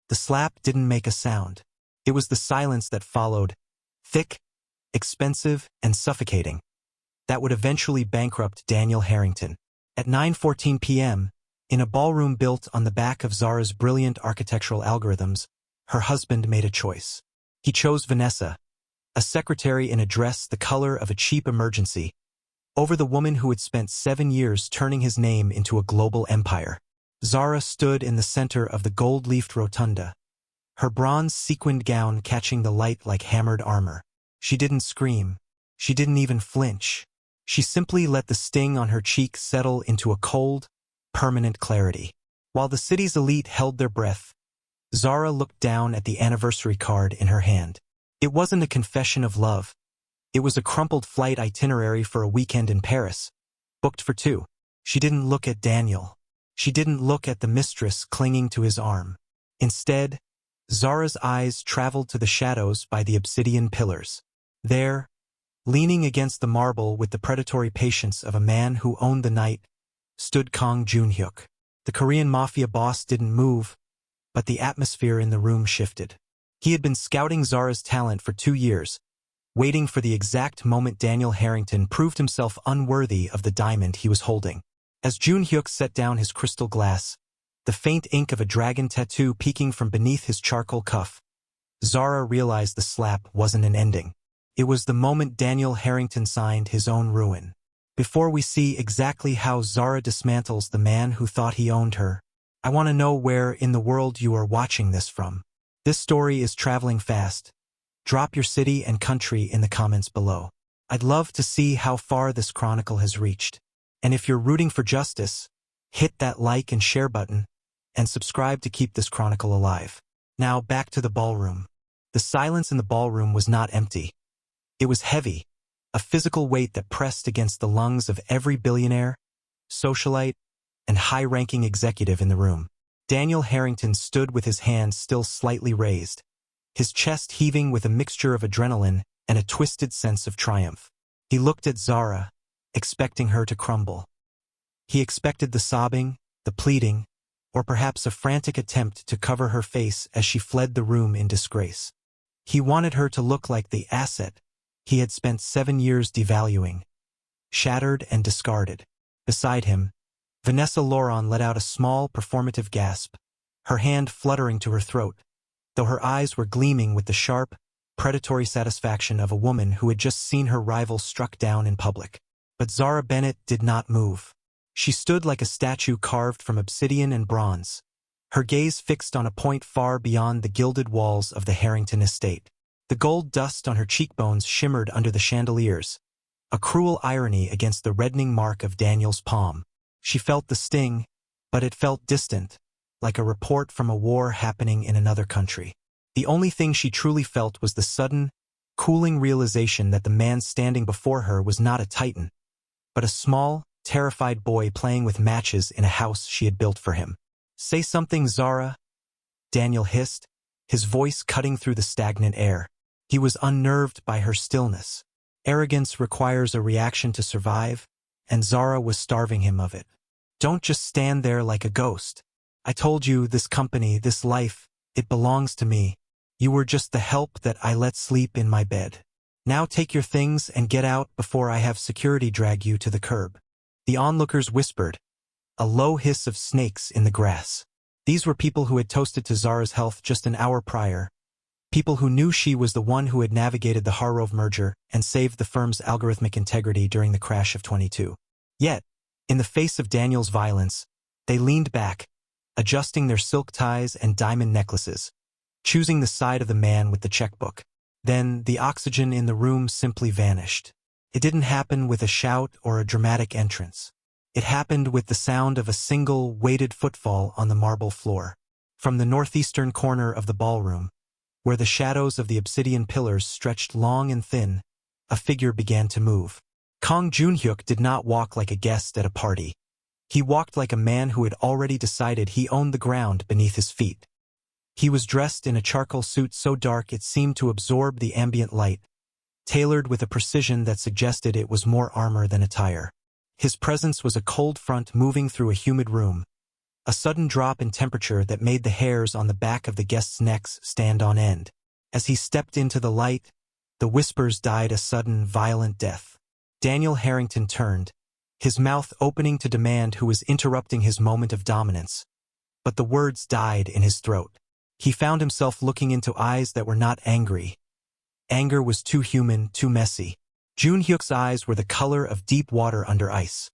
The slap didn't make a sound. It was the silence that followed, thick, expensive, and suffocating, that would eventually bankrupt Daniel Harrington. At 9:14 p.m., in a ballroom built on the back of Zara's brilliant architectural algorithms, her husband made a choice. He chose Vanessa, a secretary in a dress the color of a cheap emergency, over the woman who had spent 7 years turning his name into a global empire. Zara stood in the center of the gold-leafed rotunda, her bronze sequined gown catching the light like hammered armor. She didn't scream. She didn't even flinch. She simply let the sting on her cheek settle into a cold, permanent clarity. While the city's elite held their breath, Zara looked down at the anniversary card in her hand. It wasn't a confession of love. It was a crumpled flight itinerary for a weekend in Paris, booked for 2. She didn't look at Daniel. She didn't look at the mistress clinging to his arm. Instead, Zara's eyes traveled to the shadows by the obsidian pillars. There, leaning against the marble with the predatory patience of a man who owned the night, stood Kang Joon-Hyuk. The Korean Mafia boss didn't move, but the atmosphere in the room shifted. He had been scouting Zara's talent for 2 years, waiting for the exact moment Daniel Harrington proved himself unworthy of the diamond he was holding. As Joon-Hyuk set down his crystal glass, the faint ink of a dragon tattoo peeking from beneath his charcoal cuff, Zara realized the slap wasn't an ending. It was the moment Daniel Harrington signed his own ruin. Before we see exactly how Zara dismantles the man who thought he owned her, I want to know where in the world you are watching this from. This story is traveling fast. Drop your city and country in the comments below. I'd love to see how far this chronicle has reached. And if you're rooting for justice, hit that like and share button, and subscribe to keep this chronicle alive. Now back to the ballroom. The silence in the ballroom was not empty. It was heavy, a physical weight that pressed against the lungs of every billionaire, socialite, and high-ranking executive in the room. Daniel Harrington stood with his hands still slightly raised, his chest heaving with a mixture of adrenaline and a twisted sense of triumph. He looked at Zara, expecting her to crumble. He expected the sobbing, the pleading, or perhaps a frantic attempt to cover her face as she fled the room in disgrace. He wanted her to look like the asset he had spent 7 years devaluing, shattered and discarded. Beside him, Vanessa Lauron let out a small, performative gasp, her hand fluttering to her throat, though her eyes were gleaming with the sharp, predatory satisfaction of a woman who had just seen her rival struck down in public. But Zara Bennett did not move. She stood like a statue carved from obsidian and bronze, her gaze fixed on a point far beyond the gilded walls of the Harrington estate. The gold dust on her cheekbones shimmered under the chandeliers, a cruel irony against the reddening mark of Daniel's palm. She felt the sting, but it felt distant, like a report from a war happening in another country. The only thing she truly felt was the sudden, cooling realization that the man standing before her was not a titan, but a small, terrified boy playing with matches in a house she had built for him. "Say something, Zara," Daniel hissed, his voice cutting through the stagnant air. He was unnerved by her stillness. Arrogance requires a reaction to survive, and Zara was starving him of it. "Don't just stand there like a ghost. I told you this company, this life, it belongs to me. You were just the help that I let sleep in my bed. Now take your things and get out before I have security drag you to the curb." The onlookers whispered, a low hiss of snakes in the grass. These were people who had toasted to Zara's health just an hour prior, people who knew she was the one who had navigated the Harrove merger and saved the firm's algorithmic integrity during the crash of 22. Yet, in the face of Daniel's violence, they leaned back, adjusting their silk ties and diamond necklaces, choosing the side of the man with the checkbook. Then, the oxygen in the room simply vanished. It didn't happen with a shout or a dramatic entrance. It happened with the sound of a single, weighted footfall on the marble floor. From the northeastern corner of the ballroom, where the shadows of the obsidian pillars stretched long and thin, a figure began to move. Kang Joon-Hyuk did not walk like a guest at a party. He walked like a man who had already decided he owned the ground beneath his feet. He was dressed in a charcoal suit so dark it seemed to absorb the ambient light, tailored with a precision that suggested it was more armor than attire. His presence was a cold front moving through a humid room, a sudden drop in temperature that made the hairs on the back of the guests' necks stand on end. As he stepped into the light, the whispers died a sudden, violent death. Daniel Harrington turned, his mouth opening to demand who was interrupting his moment of dominance. But the words died in his throat. He found himself looking into eyes that were not angry. Anger was too human, too messy. Joon-Hyuk's eyes were the color of deep water under ice.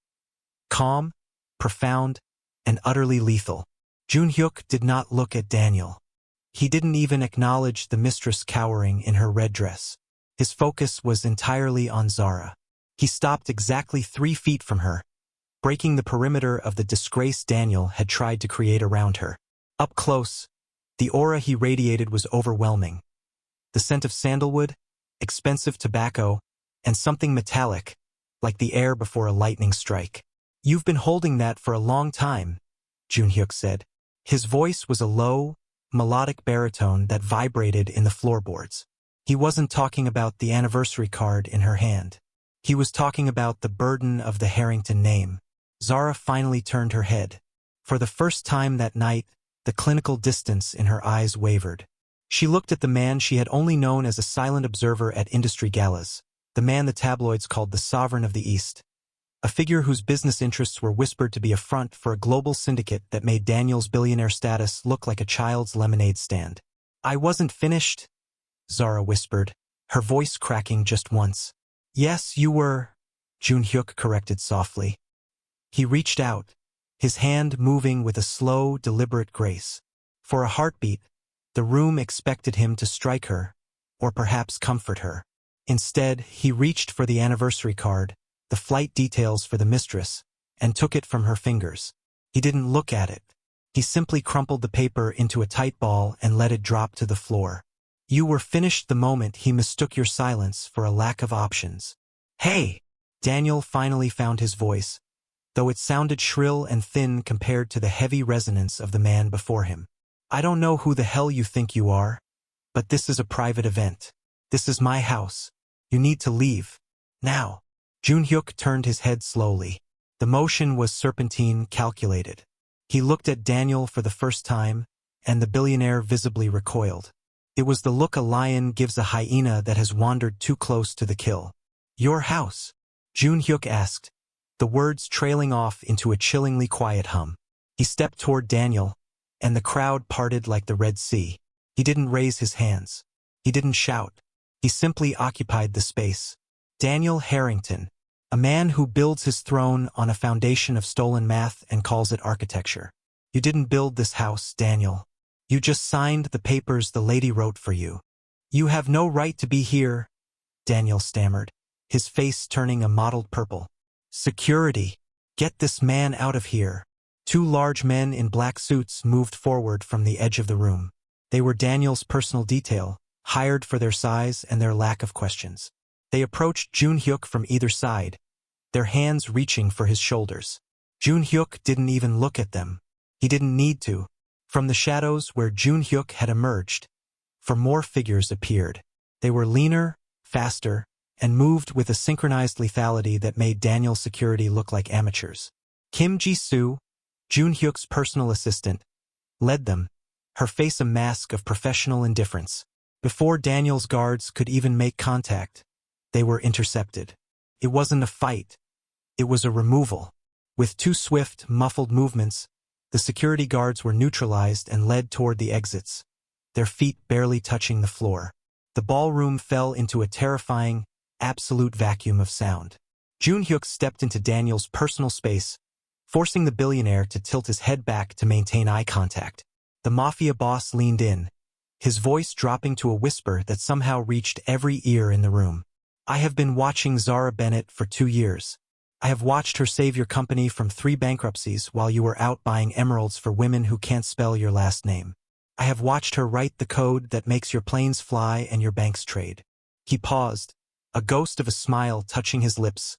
Calm, profound, and utterly lethal. Joon-Hyuk did not look at Daniel. He didn't even acknowledge the mistress cowering in her red dress. His focus was entirely on Zara. He stopped exactly 3 feet from her, breaking the perimeter of the disgrace Daniel had tried to create around her. Up close, the aura he radiated was overwhelming. The scent of sandalwood, expensive tobacco, and something metallic, like the air before a lightning strike. "You've been holding that for a long time," Joon-Hyuk said. His voice was a low, melodic baritone that vibrated in the floorboards. He wasn't talking about the anniversary card in her hand. He was talking about the burden of the Harrington name. Zara finally turned her head. For the first time that night, the clinical distance in her eyes wavered. She looked at the man she had only known as a silent observer at industry galas, the man the tabloids called the Sovereign of the East, a figure whose business interests were whispered to be a front for a global syndicate that made Daniel's billionaire status look like a child's lemonade stand. "I wasn't finished," Zara whispered, her voice cracking just once. "Yes, you were," Joon-Hyuk corrected softly. He reached out, his hand moving with a slow, deliberate grace. For a heartbeat, the room expected him to strike her, or perhaps comfort her. Instead, he reached for the anniversary card, the flight details for the mistress, and took it from her fingers. He didn't look at it. He simply crumpled the paper into a tight ball and let it drop to the floor. "You were finished the moment he mistook your silence for a lack of options." "Hey!" Daniel finally found his voice, though it sounded shrill and thin compared to the heavy resonance of the man before him. "I don't know who the hell you think you are, but this is a private event. This is my house. You need to leave. Now." Joon-Hyuk turned his head slowly. The motion was serpentine, calculated. He looked at Daniel for the first time, and the billionaire visibly recoiled. It was the look a lion gives a hyena that has wandered too close to the kill. "Your house?" Joon-Hyuk asked, the words trailing off into a chillingly quiet hum. He stepped toward Daniel, and the crowd parted like the Red Sea. He didn't raise his hands. He didn't shout. He simply occupied the space. Daniel Harrington, a man who builds his throne on a foundation of stolen math and calls it architecture. You didn't build this house, Daniel. You just signed the papers the lady wrote for you. You have no right to be here, Daniel stammered, his face turning a mottled purple. Security! Get this man out of here. 2 large men in black suits moved forward from the edge of the room. They were Daniel's personal detail, hired for their size and their lack of questions. They approached Joon-Hyuk from either side, their hands reaching for his shoulders. Joon-Hyuk didn't even look at them. He didn't need to. From the shadows where Joon-Hyuk had emerged, 4 more figures appeared. They were leaner, faster, and moved with a synchronized lethality that made Daniel's security look like amateurs. Kim Ji-soo, Joon-Hyuk's personal assistant, led them, her face a mask of professional indifference. Before Daniel's guards could even make contact, they were intercepted. It wasn't a fight. It was a removal. With 2 swift, muffled movements, the security guards were neutralized and led toward the exits, their feet barely touching the floor. The ballroom fell into a terrifying, absolute vacuum of sound. Joon-Hyuk stepped into Daniel's personal space, forcing the billionaire to tilt his head back to maintain eye contact. The Mafia boss leaned in, his voice dropping to a whisper that somehow reached every ear in the room. I have been watching Zara Bennett for 2 years. I have watched her save your company from 3 bankruptcies while you were out buying emeralds for women who can't spell your last name. I have watched her write the code that makes your planes fly and your banks trade. He paused, a ghost of a smile touching his lips,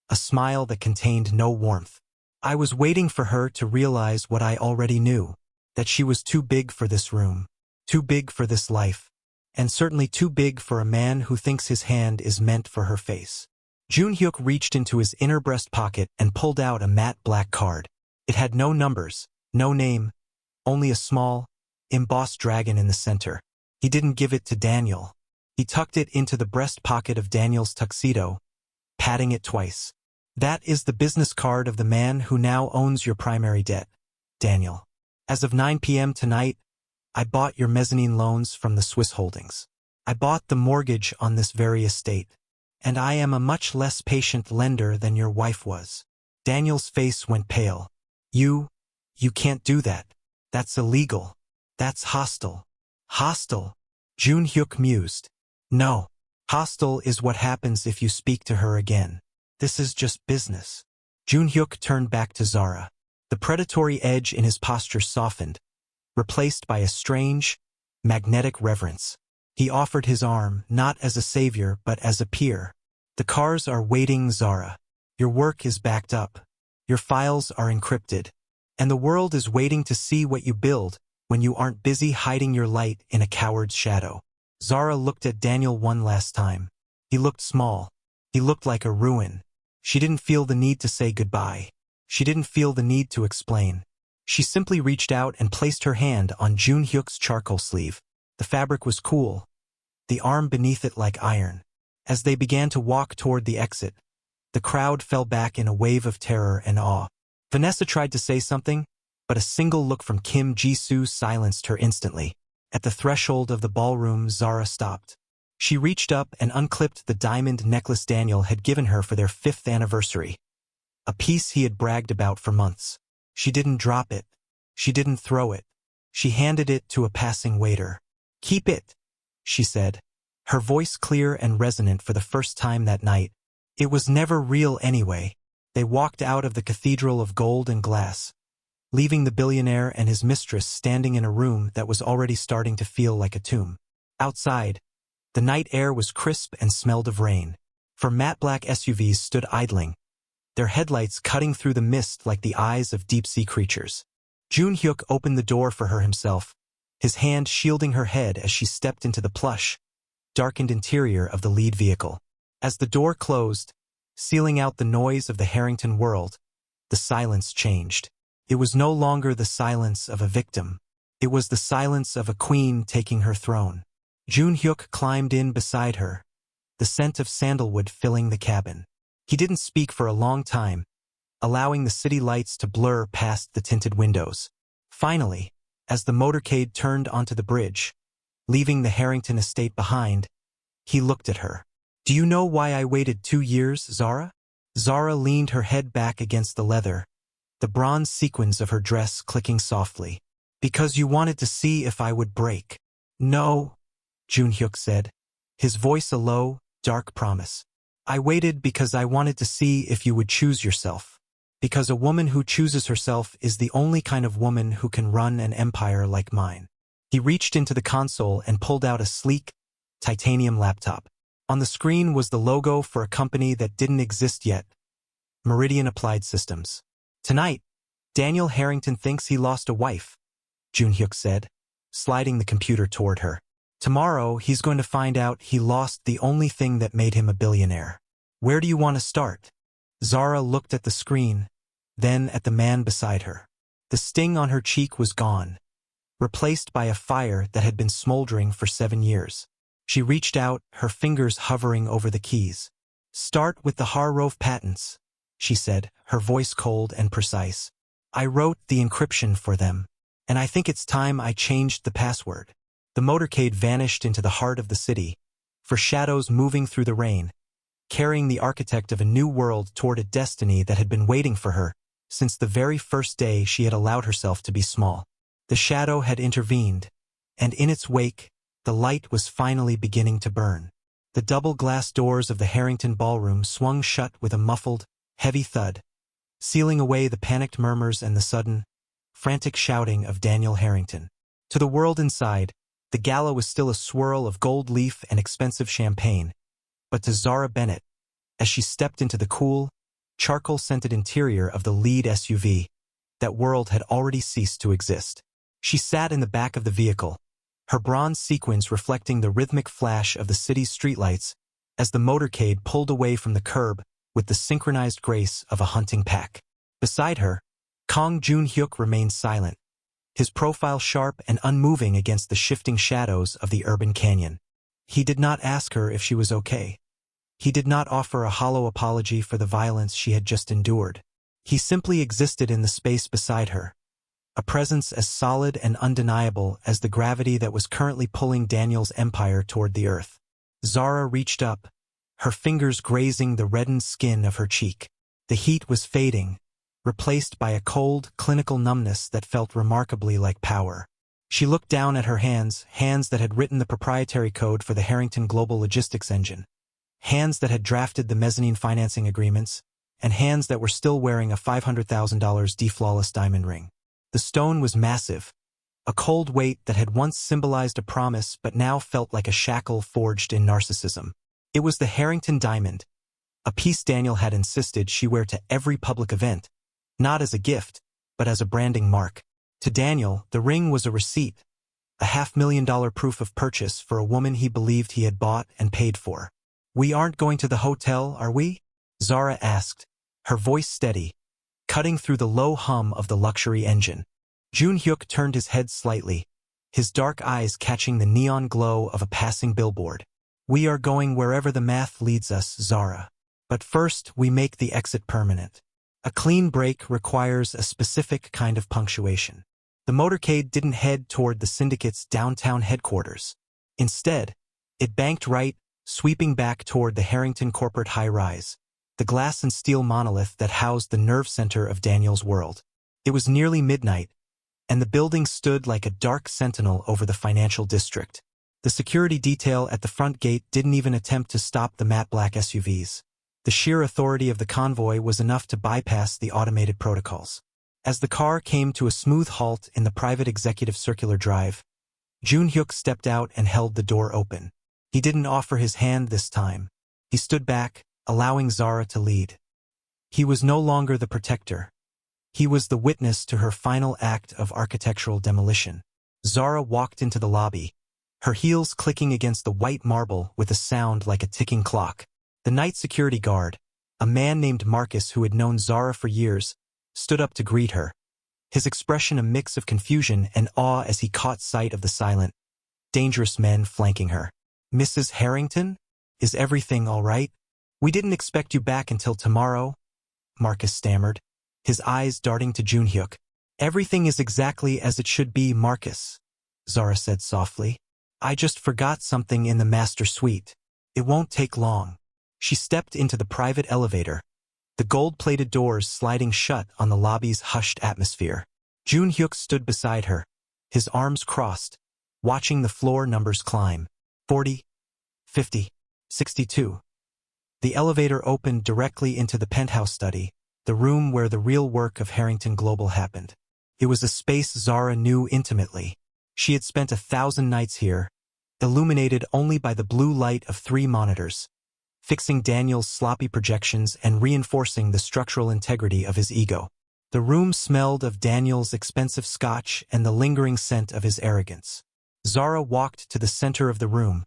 a smile that contained no warmth. I was waiting for her to realize what I already knew, that she was too big for this room, too big for this life, and certainly too big for a man who thinks his hand is meant for her face. Joon-Hyuk reached into his inner breast pocket and pulled out a matte black card. It had no numbers, No name, only a small, embossed dragon in the center. He didn't give it to Daniel. He tucked it into the breast pocket of Daniel's tuxedo, patting it twice. That is the business card of the man who now owns your primary debt, Daniel. As of 9 p.m. tonight, I bought your mezzanine loans from the Swiss holdings. I bought the mortgage on this very estate, and I am a much less patient lender than your wife was. Daniel's face went pale. You can't do that. That's illegal. That's hostile. Hostile? Joon-Hyuk mused. No. Hostile is what happens if you speak to her again. This is just business. Joon-Hyuk turned back to Zara. The predatory edge in his posture softened, replaced by a strange, magnetic reverence. He offered his arm, not as a savior but as a peer. The cars are waiting, Zara. Your work is backed up. Your files are encrypted. And the world is waiting to see what you build when you aren't busy hiding your light in a coward's shadow. Zara looked at Daniel one last time. He looked small. He looked like a ruin. She didn't feel the need to say goodbye. She didn't feel the need to explain. She simply reached out and placed her hand on Joon-Hyuk's charcoal sleeve. The fabric was cool, the arm beneath it like iron. As they began to walk toward the exit, the crowd fell back in a wave of terror and awe. Vanessa tried to say something, but a single look from Kim Ji-soo silenced her instantly. At the threshold of the ballroom, Zara stopped. She reached up and unclipped the diamond necklace Daniel had given her for their 5th anniversary, a piece he had bragged about for months. She didn't drop it. She didn't throw it. She handed it to a passing waiter. "Keep it," she said, her voice clear and resonant for the first time that night. It was never real anyway. They walked out of the cathedral of gold and glass, leaving the billionaire and his mistress standing in a room that was already starting to feel like a tomb. Outside, the night air was crisp and smelled of rain. Four matte black SUVs stood idling, their headlights cutting through the mist like the eyes of deep-sea creatures. Joon-Hyuk opened the door for her himself, his hand shielding her head as she stepped into the plush, darkened interior of the lead vehicle. As the door closed, sealing out the noise of the Harrington world, the silence changed. It was no longer the silence of a victim. It was the silence of a queen taking her throne. Joon-Hyuk climbed in beside her, the scent of sandalwood filling the cabin. He didn't speak for a long time, allowing the city lights to blur past the tinted windows. Finally, as the motorcade turned onto the bridge, leaving the Harrington estate behind, he looked at her. "Do you know why I waited 2 years, Zara?" Zara leaned her head back against the leather, the bronze sequins of her dress clicking softly. "Because you wanted to see if I would break." "No," Joon-Hyuk said, his voice a low, dark promise. "I waited because I wanted to see if you would choose yourself. Because a woman who chooses herself is the only kind of woman who can run an empire like mine." He reached into the console and pulled out a sleek, titanium laptop. On the screen was the logo for a company that didn't exist yet, Meridian Applied Systems. "Tonight, Daniel Harrington thinks he lost a wife," Joon-Hyuk said, sliding the computer toward her. "Tomorrow, he's going to find out he lost the only thing that made him a billionaire. Where do you want to start?" Zara looked at the screen, then at the man beside her. The sting on her cheek was gone, replaced by a fire that had been smoldering for 7 years. She reached out, her fingers hovering over the keys. "Start with the Harrove patents," she said, her voice cold and precise. "I wrote the encryption for them, and I think it's time I changed the password." The motorcade vanished into the heart of the city, for shadows moving through the rain, carrying the architect of a new world toward a destiny that had been waiting for her since the very first day she had allowed herself to be small. The shadow had intervened, and in its wake, the light was finally beginning to burn. The double glass doors of the Harrington ballroom swung shut with a muffled, heavy thud, sealing away the panicked murmurs and the sudden, frantic shouting of Daniel Harrington. To the world inside, the gala was still a swirl of gold leaf and expensive champagne, but to Zara Bennett, as she stepped into the cool, charcoal-scented interior of the lead SUV, that world had already ceased to exist. She sat in the back of the vehicle, her bronze sequins reflecting the rhythmic flash of the city's streetlights as the motorcade pulled away from the curb with the synchronized grace of a hunting pack. Beside her, Kang Joon-Hyuk remained silent, his profile sharp and unmoving against the shifting shadows of the urban canyon. He did not ask her if she was okay. He did not offer a hollow apology for the violence she had just endured. He simply existed in the space beside her, a presence as solid and undeniable as the gravity that was currently pulling Daniel's empire toward the earth. Zara reached up, her fingers grazing the reddened skin of her cheek. The heat was fading, replaced by a cold, clinical numbness that felt remarkably like power. She looked down at her hands that had written the proprietary code for the Harrington Global Logistics Engine, hands that had drafted the mezzanine financing agreements, and hands that were still wearing a $500,000 D-flawless diamond ring. The stone was massive, a cold weight that had once symbolized a promise but now felt like a shackle forged in narcissism. It was the Harrington diamond, a piece Daniel had insisted she wear to every public event, not as a gift, but as a branding mark. To Daniel, the ring was a receipt, a $500,000 proof of purchase for a woman he believed he had bought and paid for. "We aren't going to the hotel, are we?" Zara asked, her voice steady, cutting through the low hum of the luxury engine. Joon-Hyuk turned his head slightly, his dark eyes catching the neon glow of a passing billboard. "We are going wherever the math leads us, Zara. But first, we make the exit permanent. A clean break requires a specific kind of punctuation." The motorcade didn't head toward the syndicate's downtown headquarters. Instead, it banked right, sweeping back toward the Harrington corporate high-rise, the glass and steel monolith that housed the nerve center of Daniel's world. It was nearly midnight, and the building stood like a dark sentinel over the financial district. The security detail at the front gate didn't even attempt to stop the matte black SUVs. The sheer authority of the convoy was enough to bypass the automated protocols. As the car came to a smooth halt in the private executive circular drive, Joon-Hyuk stepped out and held the door open. He didn't offer his hand this time. He stood back, allowing Zara to lead. He was no longer the protector. He was the witness to her final act of architectural demolition. Zara walked into the lobby, her heels clicking against the white marble with a sound like a ticking clock. The night security guard, a man named Marcus who had known Zara for years, stood up to greet her, his expression a mix of confusion and awe as he caught sight of the silent, dangerous men flanking her. "Mrs. Harrington? Is everything all right? We didn't expect you back until tomorrow," Marcus stammered, his eyes darting to Joon-Hyuk. "Everything is exactly as it should be, Marcus," Zara said softly. "I just forgot something in the master suite. It won't take long." She stepped into the private elevator, the gold-plated doors sliding shut on the lobby's hushed atmosphere. Joon-Hyuk stood beside her, his arms crossed, watching the floor numbers climb. 40, 50, 62. The elevator opened directly into the penthouse study, the room where the real work of Harrington Global happened. It was a space Zara knew intimately. She had spent 1,000 nights here, illuminated only by the blue light of 3 monitors, fixing Daniel's sloppy projections and reinforcing the structural integrity of his ego. The room smelled of Daniel's expensive scotch and the lingering scent of his arrogance. Zara walked to the center of the room,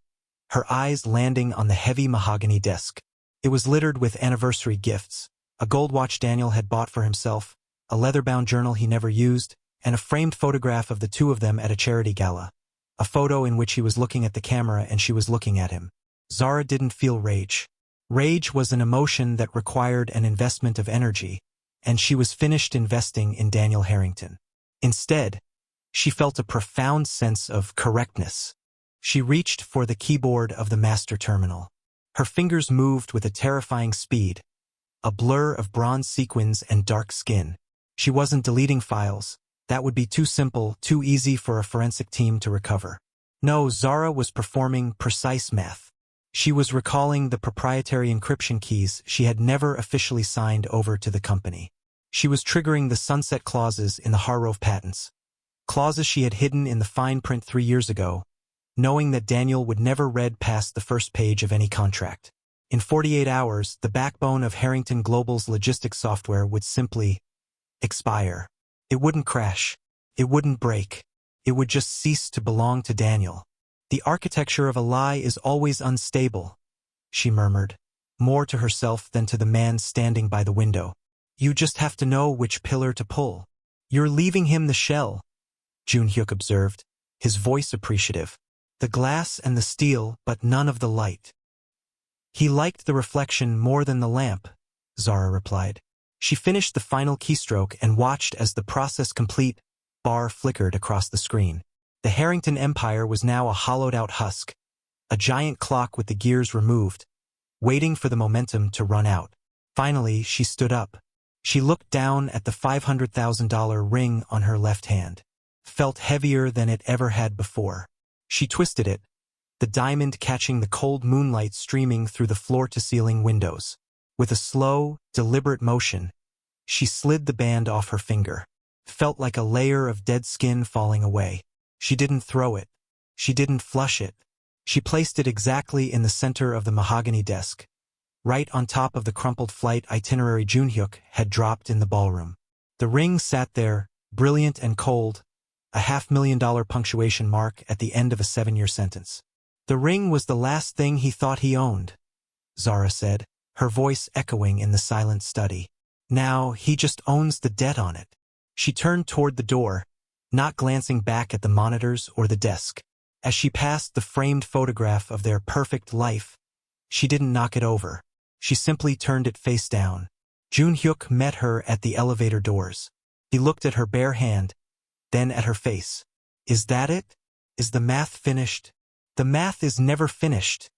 her eyes landing on the heavy mahogany desk. It was littered with anniversary gifts, a gold watch Daniel had bought for himself, a leather-bound journal he never used, and a framed photograph of the two of them at a charity gala, a photo in which he was looking at the camera and she was looking at him. Zara didn't feel rage. Rage was an emotion that required an investment of energy, and she was finished investing in Daniel Harrington. Instead, she felt a profound sense of correctness. She reached for the keyboard of the master terminal. Her fingers moved with a terrifying speed, a blur of bronze sequins and dark skin. She wasn't deleting files. That would be too simple, too easy for a forensic team to recover. No, Zara was performing precise math. She was recalling the proprietary encryption keys she had never officially signed over to the company. She was triggering the sunset clauses in the Harrove patents, clauses she had hidden in the fine print 3 years ago, knowing that Daniel would never read past the first page of any contract. In 48 hours, the backbone of Harrington Global's logistics software would simply expire. It wouldn't crash. It wouldn't break. It would just cease to belong to Daniel. "The architecture of a lie is always unstable," she murmured, more to herself than to the man standing by the window. You just have to know which pillar to pull. You're leaving him the shell, Joon-Hyuk observed, his voice appreciative. The glass and the steel, but none of the light. He liked the reflection more than the lamp, Zara replied. She finished the final keystroke and watched as the process complete bar flickered across the screen. The Harrington Empire was now a hollowed-out husk, a giant clock with the gears removed, waiting for the momentum to run out. Finally, she stood up. She looked down at the $500,000 ring on her left hand. Felt heavier than it ever had before. She twisted it, the diamond catching the cold moonlight streaming through the floor-to-ceiling windows. With a slow, deliberate motion, she slid the band off her finger. Felt like a layer of dead skin falling away. She didn't throw it. She didn't flush it. She placed it exactly in the center of the mahogany desk, right on top of the crumpled flight itinerary Joon-Hyuk had dropped in the ballroom. The ring sat there, brilliant and cold, a $500,000 punctuation mark at the end of a 7-year sentence. The ring was the last thing he thought he owned, Zara said, her voice echoing in the silent study. Now he just owns the debt on it. She turned toward the door, not glancing back at the monitors or the desk. As she passed the framed photograph of their perfect life, she didn't knock it over. She simply turned it face down. Joon-Hyuk met her at the elevator doors. He looked at her bare hand, then at her face. Is that it? Is the math finished? The math is never finished,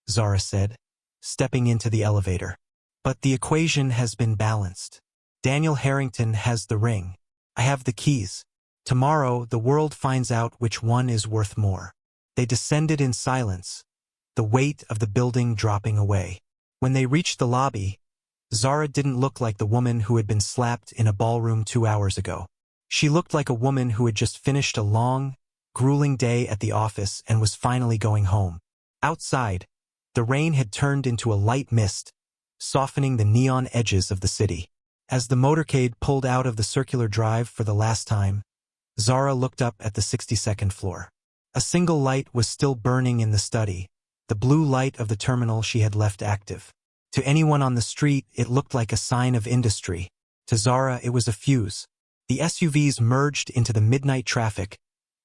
Zara said, stepping into the elevator. But the equation has been balanced. Daniel Harrington has the ring. I have the keys. Tomorrow, the world finds out which one is worth more. They descended in silence, the weight of the building dropping away. When they reached the lobby, Zara didn't look like the woman who had been slapped in a ballroom 2 hours ago. She looked like a woman who had just finished a long, grueling day at the office and was finally going home. Outside, the rain had turned into a light mist, softening the neon edges of the city. As the motorcade pulled out of the circular drive for the last time, Zara looked up at the 62nd floor. A single light was still burning in the study, the blue light of the terminal she had left active. To anyone on the street, it looked like a sign of industry. To Zara, it was a fuse. The SUVs merged into the midnight traffic,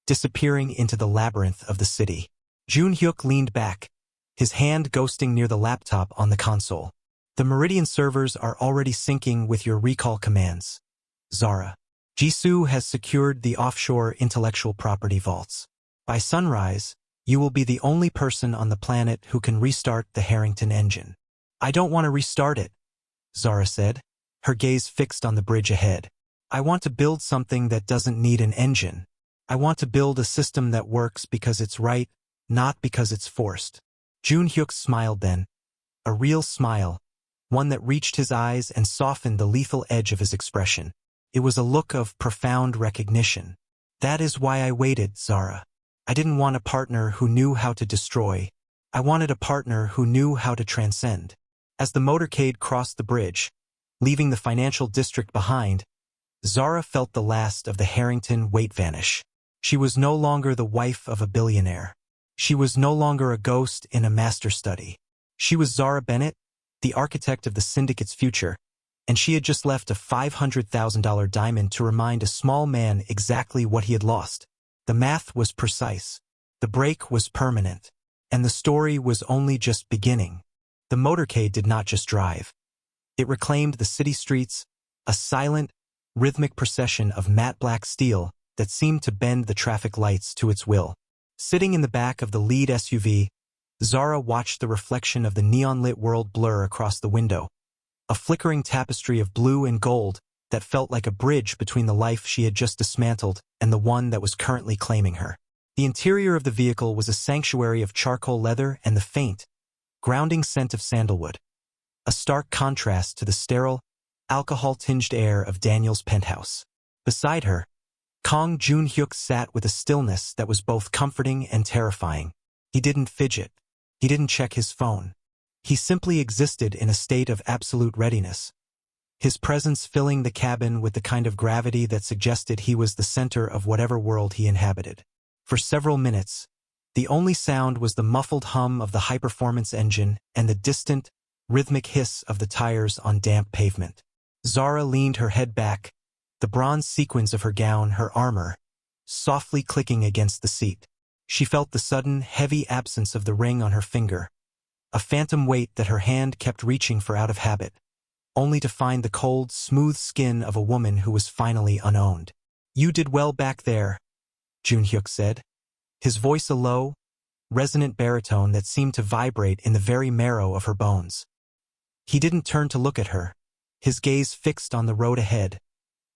disappearing into the labyrinth of the city. Joon-Hyuk leaned back, his hand ghosting near the laptop on the console. The Meridian servers are already syncing with your recall commands, Zara. Jisoo has secured the offshore intellectual property vaults. By sunrise, you will be the only person on the planet who can restart the Harrington engine. I don't want to restart it, Zara said, her gaze fixed on the bridge ahead. I want to build something that doesn't need an engine. I want to build a system that works because it's right, not because it's forced. Joon-Hyuk smiled then, a real smile, one that reached his eyes and softened the lethal edge of his expression. It was a look of profound recognition. That is why I waited, Zara. I didn't want a partner who knew how to destroy. I wanted a partner who knew how to transcend. As the motorcade crossed the bridge, leaving the financial district behind, Zara felt the last of the Harrington weight vanish. She was no longer the wife of a billionaire. She was no longer a ghost in a master study. She was Zara Bennett, the architect of the syndicate's future, and she had just left a $500,000 diamond to remind a small man exactly what he had lost. The math was precise. The break was permanent. And the story was only just beginning. The motorcade did not just drive. It reclaimed the city streets, a silent, rhythmic procession of matte black steel that seemed to bend the traffic lights to its will. Sitting in the back of the lead SUV, Zara watched the reflection of the neon-lit world blur across the window, a flickering tapestry of blue and gold that felt like a bridge between the life she had just dismantled and the one that was currently claiming her. The interior of the vehicle was a sanctuary of charcoal leather and the faint, grounding scent of sandalwood, a stark contrast to the sterile, alcohol-tinged air of Daniel's penthouse. Beside her, Kang Joon-Hyuk sat with a stillness that was both comforting and terrifying. He didn't fidget. He didn't check his phone. He simply existed in a state of absolute readiness, his presence filling the cabin with the kind of gravity that suggested he was the center of whatever world he inhabited. For several minutes, the only sound was the muffled hum of the high-performance engine and the distant, rhythmic hiss of the tires on damp pavement. Zara leaned her head back, the bronze sequins of her gown, her armor, softly clicking against the seat. She felt the sudden, heavy absence of the ring on her finger, a phantom weight that her hand kept reaching for out of habit, only to find the cold, smooth skin of a woman who was finally unowned. "You did well back there," Joon-Hyuk said, his voice a low, resonant baritone that seemed to vibrate in the very marrow of her bones. He didn't turn to look at her, his gaze fixed on the road ahead,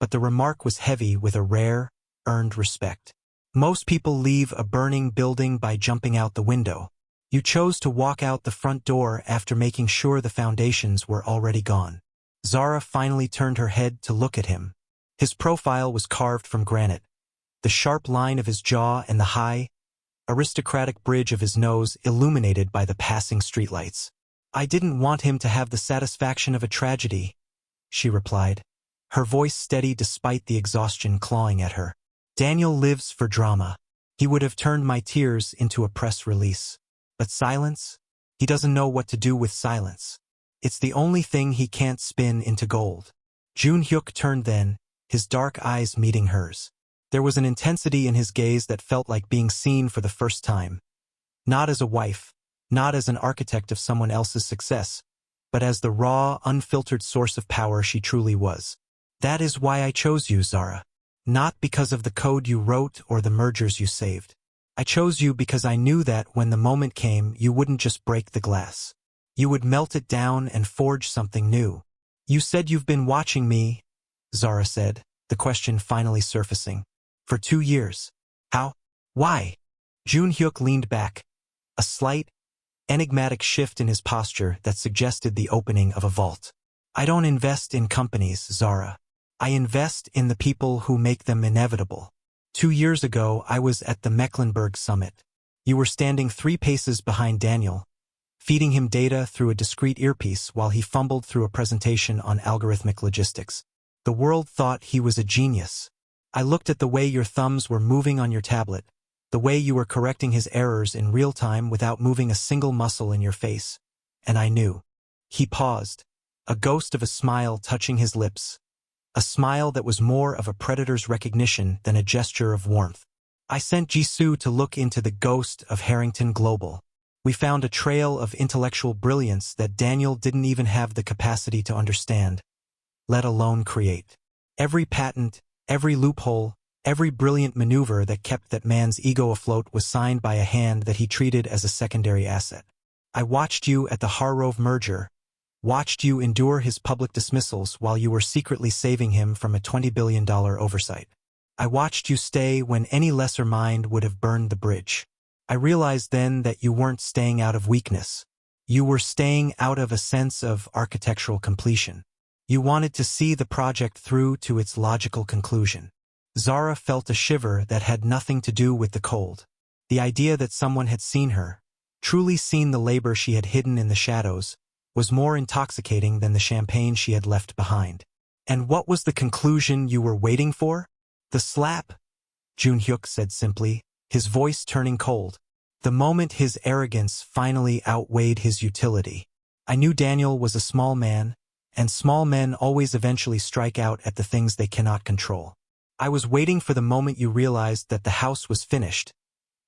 but the remark was heavy with a rare, earned respect. "Most people leave a burning building by jumping out the window. You chose to walk out the front door after making sure the foundations were already gone." Zara finally turned her head to look at him. His profile was carved from granite, the sharp line of his jaw and the high, aristocratic bridge of his nose illuminated by the passing streetlights. "I didn't want him to have the satisfaction of a tragedy," she replied, her voice steady despite the exhaustion clawing at her. "Daniel lives for drama. He would have turned my tears into a press release. But silence? He doesn't know what to do with silence. It's the only thing he can't spin into gold." Joon-Hyuk turned then, his dark eyes meeting hers. There was an intensity in his gaze that felt like being seen for the first time. Not as a wife, not as an architect of someone else's success, but as the raw, unfiltered source of power she truly was. "That is why I chose you, Zara. Not because of the code you wrote or the mergers you saved. I chose you because I knew that when the moment came, you wouldn't just break the glass. You would melt it down and forge something new." "You said you've been watching me," Zara said, the question finally surfacing. "For 2 years. How? Why?" Joon-Hyuk leaned back, a slight, enigmatic shift in his posture that suggested the opening of a vault. "I don't invest in companies, Zara. I invest in the people who make them inevitable. 2 years ago, I was at the Mecklenburg summit. You were standing 3 paces behind Daniel, feeding him data through a discreet earpiece while he fumbled through a presentation on algorithmic logistics. The world thought he was a genius. I looked at the way your thumbs were moving on your tablet, the way you were correcting his errors in real time without moving a single muscle in your face, and I knew." He paused, a ghost of a smile touching his lips, a smile that was more of a predator's recognition than a gesture of warmth. "I sent Jisoo to look into the ghost of Harrington Global. We found a trail of intellectual brilliance that Daniel didn't even have the capacity to understand, let alone create. Every patent, every loophole, every brilliant maneuver that kept that man's ego afloat was signed by a hand that he treated as a secondary asset. I watched you at the Harrove merger, watched you endure his public dismissals while you were secretly saving him from a $20 billion oversight. I watched you stay when any lesser mind would have burned the bridge. I realized then that you weren't staying out of weakness. You were staying out of a sense of architectural completion. You wanted to see the project through to its logical conclusion." Zara felt a shiver that had nothing to do with the cold. The idea that someone had seen her, truly seen the labor she had hidden in the shadows, was more intoxicating than the champagne she had left behind. "And what was the conclusion you were waiting for?" "The slap," Joon-Hyuk said simply, his voice turning cold. "The moment his arrogance finally outweighed his utility. I knew Daniel was a small man, and small men always eventually strike out at the things they cannot control. I was waiting for the moment you realized that the house was finished,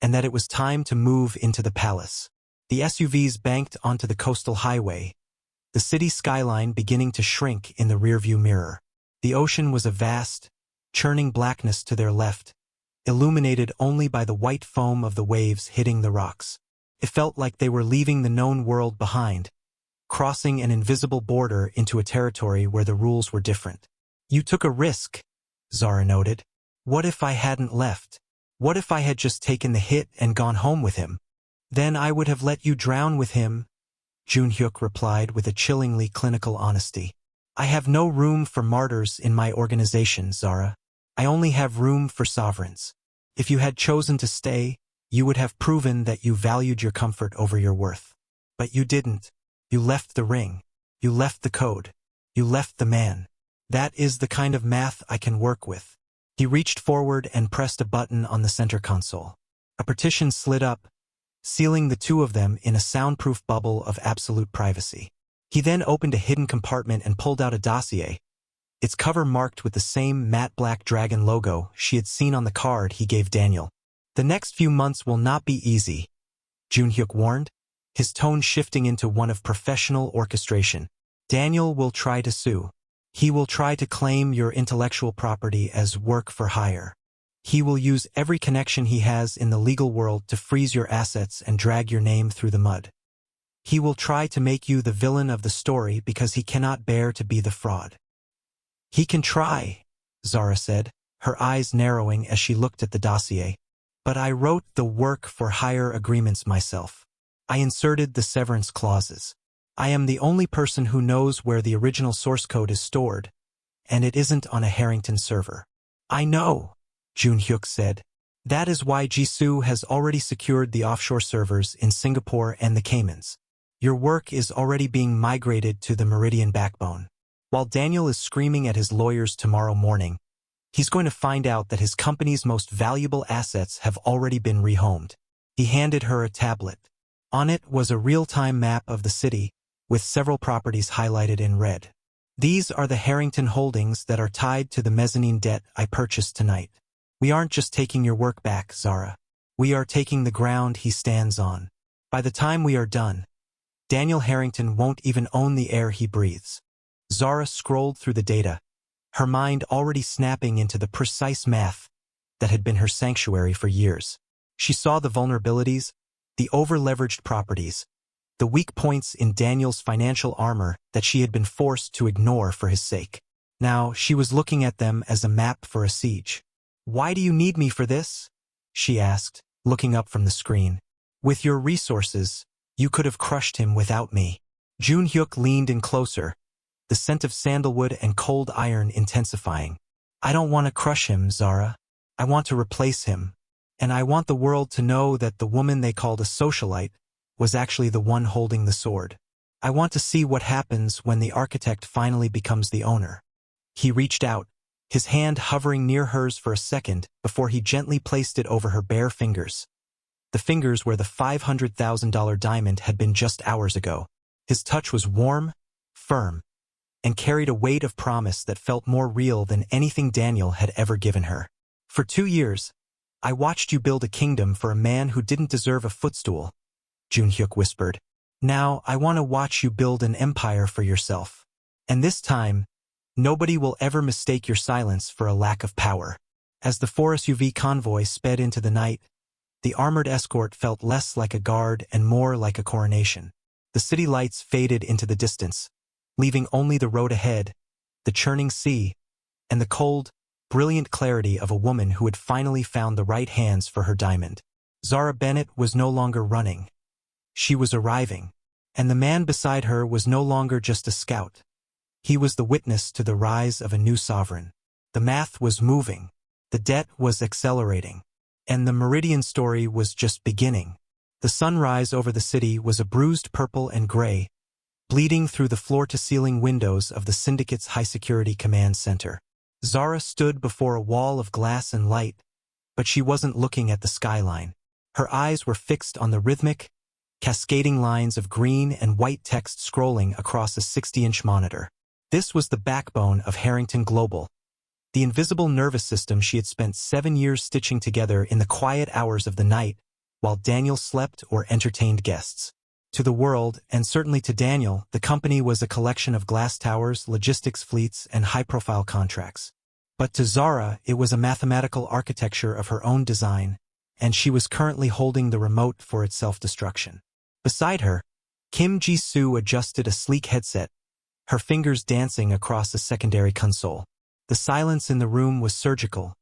and that it was time to move into the palace." The SUVs banked onto the coastal highway, the city skyline beginning to shrink in the rearview mirror. The ocean was a vast, churning blackness to their left, illuminated only by the white foam of the waves hitting the rocks. It felt like they were leaving the known world behind, crossing an invisible border into a territory where the rules were different. "You took a risk," Zara noted. "What if I hadn't left? What if I had just taken the hit and gone home with him?" "Then I would have let you drown with him," Joon-Hyuk replied with a chillingly clinical honesty. "I have no room for martyrs in my organization, Zara. I only have room for sovereigns. If you had chosen to stay, you would have proven that you valued your comfort over your worth. But you didn't. You left the ring. You left the code. You left the man. That is the kind of math I can work with." He reached forward and pressed a button on the center console. A partition slid up, sealing the two of them in a soundproof bubble of absolute privacy. He then opened a hidden compartment and pulled out a dossier, its cover marked with the same matte black dragon logo she had seen on the card he gave Daniel. The next few months will not be easy, Joon-Hyuk warned, his tone shifting into one of professional orchestration. Daniel will try to sue. He will try to claim your intellectual property as work for hire. He will use every connection he has in the legal world to freeze your assets and drag your name through the mud. He will try to make you the villain of the story because he cannot bear to be the fraud. He can try, Zara said, her eyes narrowing as she looked at the dossier. But I wrote the work-for-hire agreements myself. I inserted the severance clauses. I am the only person who knows where the original source code is stored, and it isn't on a Harrington server. I know, Joon-Hyuk said. That is why Jisoo has already secured the offshore servers in Singapore and the Caymans. Your work is already being migrated to the Meridian backbone. While Daniel is screaming at his lawyers tomorrow morning, he's going to find out that his company's most valuable assets have already been rehomed. He handed her a tablet. On it was a real-time map of the city, with several properties highlighted in red. These are the Harrington holdings that are tied to the mezzanine debt I purchased tonight. We aren't just taking your work back, Zara. We are taking the ground he stands on. By the time we are done, Daniel Harrington won't even own the air he breathes. Zara scrolled through the data, her mind already snapping into the precise math that had been her sanctuary for years. She saw the vulnerabilities, the over-leveraged properties, the weak points in Daniel's financial armor that she had been forced to ignore for his sake. Now she was looking at them as a map for a siege. "Why do you need me for this?" she asked, looking up from the screen. "With your resources, you could have crushed him without me." Joon-Hyuk leaned in closer, the scent of sandalwood and cold iron intensifying. "I don't want to crush him, Zara. I want to replace him. And I want the world to know that the woman they called a socialite was actually the one holding the sword. I want to see what happens when the architect finally becomes the owner." He reached out, his hand hovering near hers for a second before he gently placed it over her bare fingers. The fingers where the $500,000 diamond had been just hours ago. His touch was warm, firm, and carried a weight of promise that felt more real than anything Daniel had ever given her. "For 2 years, I watched you build a kingdom for a man who didn't deserve a footstool," Joon-Hyuk whispered. "Now I want to watch you build an empire for yourself. And this time, nobody will ever mistake your silence for a lack of power." As the 4 SUV convoy sped into the night, the armored escort felt less like a guard and more like a coronation. The city lights faded into the distance, leaving only the road ahead, the churning sea, and the cold, brilliant clarity of a woman who had finally found the right hands for her diamond. Zara Bennett was no longer running. She was arriving, and the man beside her was no longer just a scout. He was the witness to the rise of a new sovereign. The math was moving, the debt was accelerating, and the Meridian story was just beginning. The sunrise over the city was a bruised purple and gray, bleeding through the floor-to-ceiling windows of the syndicate's high-security command center. Zara stood before a wall of glass and light, but she wasn't looking at the skyline. Her eyes were fixed on the rhythmic, cascading lines of green and white text scrolling across a 60-inch monitor. This was the backbone of Harrington Global, the invisible nervous system she had spent 7 years stitching together in the quiet hours of the night while Daniel slept or entertained guests. To the world, and certainly to Daniel, the company was a collection of glass towers, logistics fleets, and high-profile contracts. But to Zara, it was a mathematical architecture of her own design, and she was currently holding the remote for its self-destruction. Beside her, Kim Ji-soo adjusted a sleek headset, her fingers dancing across a secondary console. The silence in the room was surgical,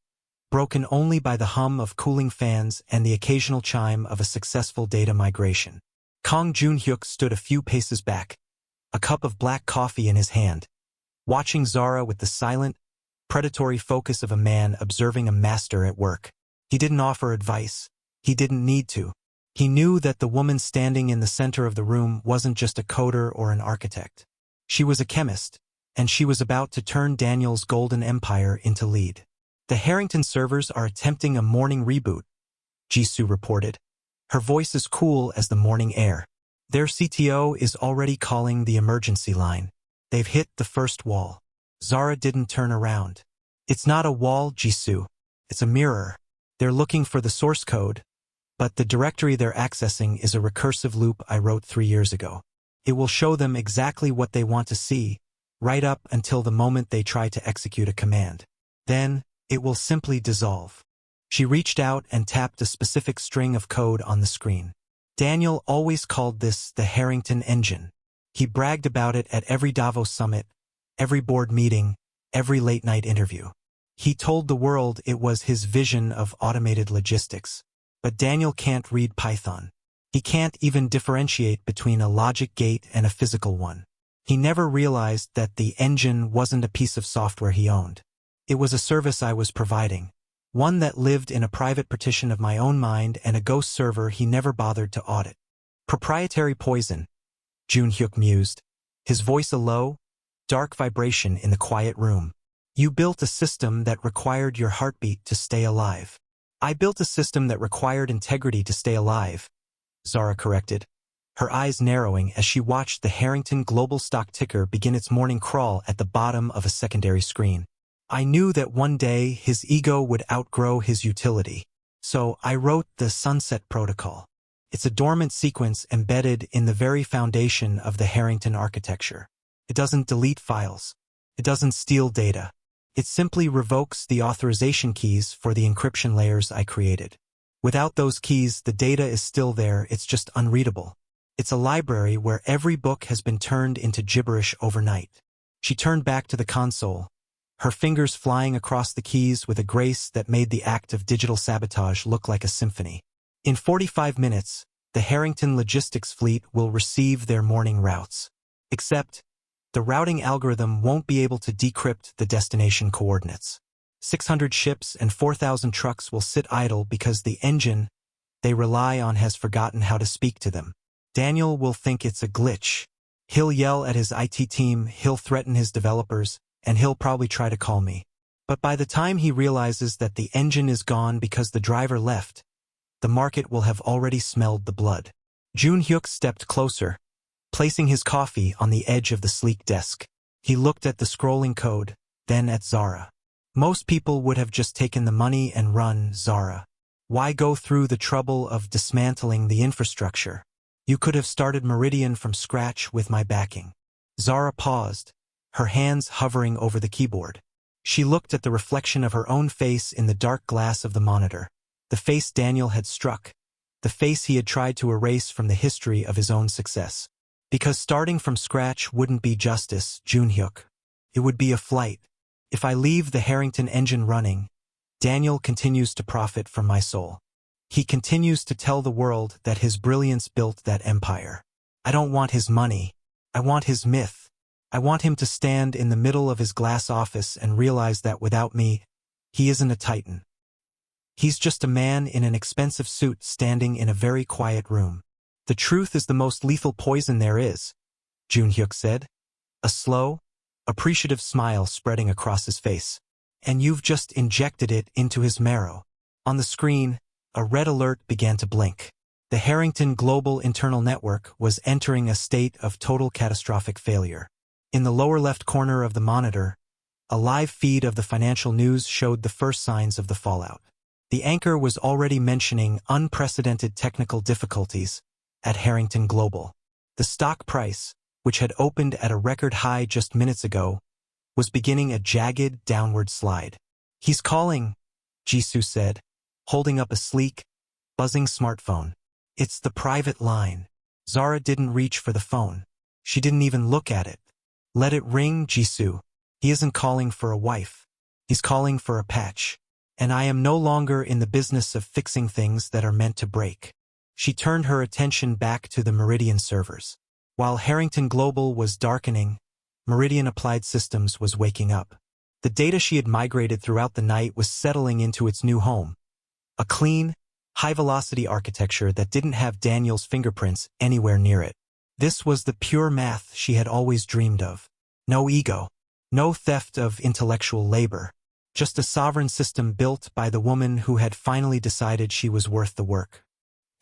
broken only by the hum of cooling fans and the occasional chime of a successful data migration. Kang Joon-Hyuk stood a few paces back, a cup of black coffee in his hand, watching Zara with the silent, predatory focus of a man observing a master at work. He didn't offer advice. He didn't need to. He knew that the woman standing in the center of the room wasn't just a coder or an architect. She was a chemist, and she was about to turn Daniel's golden empire into lead. "The Harrington servers are attempting a morning reboot," Jisoo reported, her voice as cool as the morning air. "Their CTO is already calling the emergency line. They've hit the first wall." Zara didn't turn around. It's not a wall, Jisoo. It's a mirror. They're looking for the source code, but the directory they're accessing is a recursive loop I wrote 3 years ago. It will show them exactly what they want to see, right up until the moment they try to execute a command. Then, it will simply dissolve. She reached out and tapped a specific string of code on the screen. Daniel always called this the Harrington engine. He bragged about it at every Davos summit, every board meeting, every late-night interview. He told the world it was his vision of automated logistics. But Daniel can't read Python. He can't even differentiate between a logic gate and a physical one. He never realized that the engine wasn't a piece of software he owned. It was a service I was providing, one that lived in a private partition of my own mind and a ghost server he never bothered to audit. Proprietary poison, Joon-Hyuk mused, his voice a low, dark vibration in the quiet room. You built a system that required your heartbeat to stay alive. I built a system that required integrity to stay alive, Zara corrected, her eyes narrowing as she watched the Harrington Global stock ticker begin its morning crawl at the bottom of a secondary screen. I knew that one day his ego would outgrow his utility, so I wrote the Sunset Protocol. It's a dormant sequence embedded in the very foundation of the Harrington architecture. It doesn't delete files. It doesn't steal data. It simply revokes the authorization keys for the encryption layers I created. Without those keys, the data is still there, it's just unreadable. It's a library where every book has been turned into gibberish overnight. She turned back to the console, her fingers flying across the keys with a grace that made the act of digital sabotage look like a symphony. In 45 minutes, the Harrington logistics fleet will receive their morning routes. Except, the routing algorithm won't be able to decrypt the destination coordinates. 600 ships and 4,000 trucks will sit idle because the engine they rely on has forgotten how to speak to them. Daniel will think it's a glitch. He'll yell at his IT team, he'll threaten his developers, and he'll probably try to call me. But by the time he realizes that the engine is gone because the driver left, the market will have already smelled the blood. Joon-Hyuk stepped closer, placing his coffee on the edge of the sleek desk. He looked at the scrolling code, then at Zara. Most people would have just taken the money and run, Zara. Why go through the trouble of dismantling the infrastructure? You could have started Meridian from scratch with my backing. Zara paused, her hands hovering over the keyboard. She looked at the reflection of her own face in the dark glass of the monitor, the face Daniel had struck, the face he had tried to erase from the history of his own success. Because starting from scratch wouldn't be justice, Joon-Hyuk. It would be a flight. If I leave the Harrington engine running, Daniel continues to profit from my soul. He continues to tell the world that his brilliance built that empire. I don't want his money. I want his myth. I want him to stand in the middle of his glass office and realize that without me, he isn't a titan. He's just a man in an expensive suit standing in a very quiet room. The truth is the most lethal poison there is, Joon-Hyuk said, a slow, appreciative smile spreading across his face. And you've just injected it into his marrow. On the screen, a red alert began to blink. The Harrington Global Internal Network was entering a state of total catastrophic failure. In the lower left corner of the monitor, a live feed of the financial news showed the first signs of the fallout. The anchor was already mentioning unprecedented technical difficulties at Harrington Global. The stock price, which had opened at a record high just minutes ago, was beginning a jagged downward slide. He's calling, Jisoo said, holding up a sleek, buzzing smartphone. It's the private line. Zara didn't reach for the phone. She didn't even look at it. Let it ring, Jisoo. He isn't calling for a wife. He's calling for a patch. And I am no longer in the business of fixing things that are meant to break. She turned her attention back to the Meridian servers. While Harrington Global was darkening, Meridian Applied Systems was waking up. The data she had migrated throughout the night was settling into its new home. A clean, high-velocity architecture that didn't have Daniel's fingerprints anywhere near it. This was the pure math she had always dreamed of. No ego. No theft of intellectual labor. Just a sovereign system built by the woman who had finally decided she was worth the work.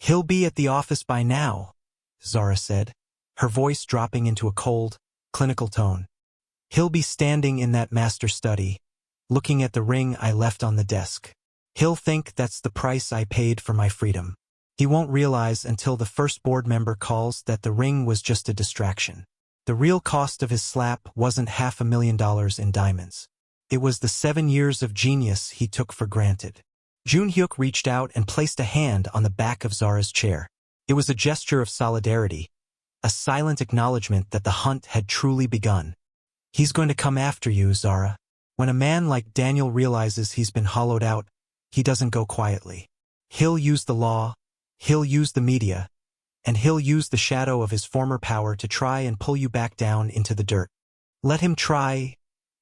He'll be at the office by now, Zara said, her voice dropping into a cold, clinical tone. He'll be standing in that master study, looking at the ring I left on the desk. He'll think that's the price I paid for my freedom. He won't realize until the first board member calls that the ring was just a distraction. The real cost of his slap wasn't $500,000 in diamonds. It was the 7 years of genius he took for granted. Joon-Hyuk reached out and placed a hand on the back of Zara's chair. It was a gesture of solidarity, a silent acknowledgement that the hunt had truly begun. He's going to come after you, Zara. When a man like Daniel realizes he's been hollowed out, he doesn't go quietly. He'll use the law, he'll use the media, and he'll use the shadow of his former power to try and pull you back down into the dirt. Let him try,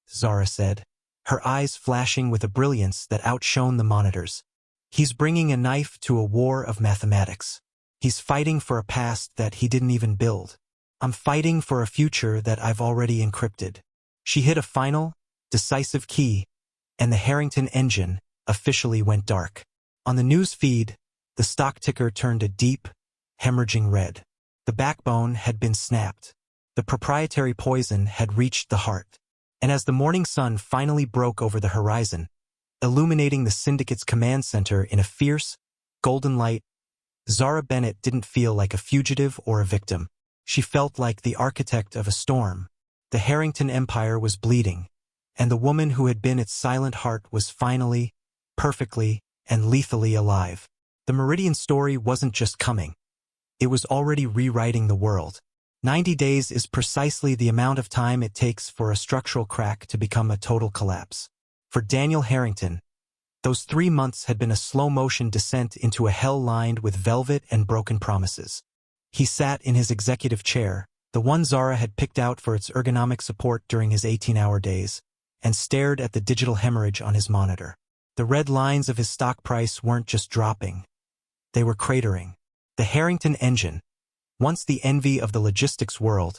Zara said, her eyes flashing with a brilliance that outshone the monitors. He's bringing a knife to a war of mathematics. He's fighting for a past that he didn't even build. I'm fighting for a future that I've already encrypted. She hit a final, decisive key, and the Harrington engine officially went dark. On the news feed, the stock ticker turned a deep, hemorrhaging red. The backbone had been snapped. The proprietary poison had reached the heart. And as the morning sun finally broke over the horizon, illuminating the syndicate's command center in a fierce, golden light, Zara Bennett didn't feel like a fugitive or a victim. She felt like the architect of a storm. The Harrington empire was bleeding, and the woman who had been its silent heart was finally, perfectly, and lethally alive. The Meridian story wasn't just coming. It was already rewriting the world. 90 days is precisely the amount of time it takes for a structural crack to become a total collapse. For Daniel Harrington, those 3 months had been a slow-motion descent into a hell lined with velvet and broken promises. He sat in his executive chair, the one Zara had picked out for its ergonomic support during his 18-hour days, and stared at the digital hemorrhage on his monitor. The red lines of his stock price weren't just dropping. They were cratering. The Harrington engine, once the envy of the logistics world,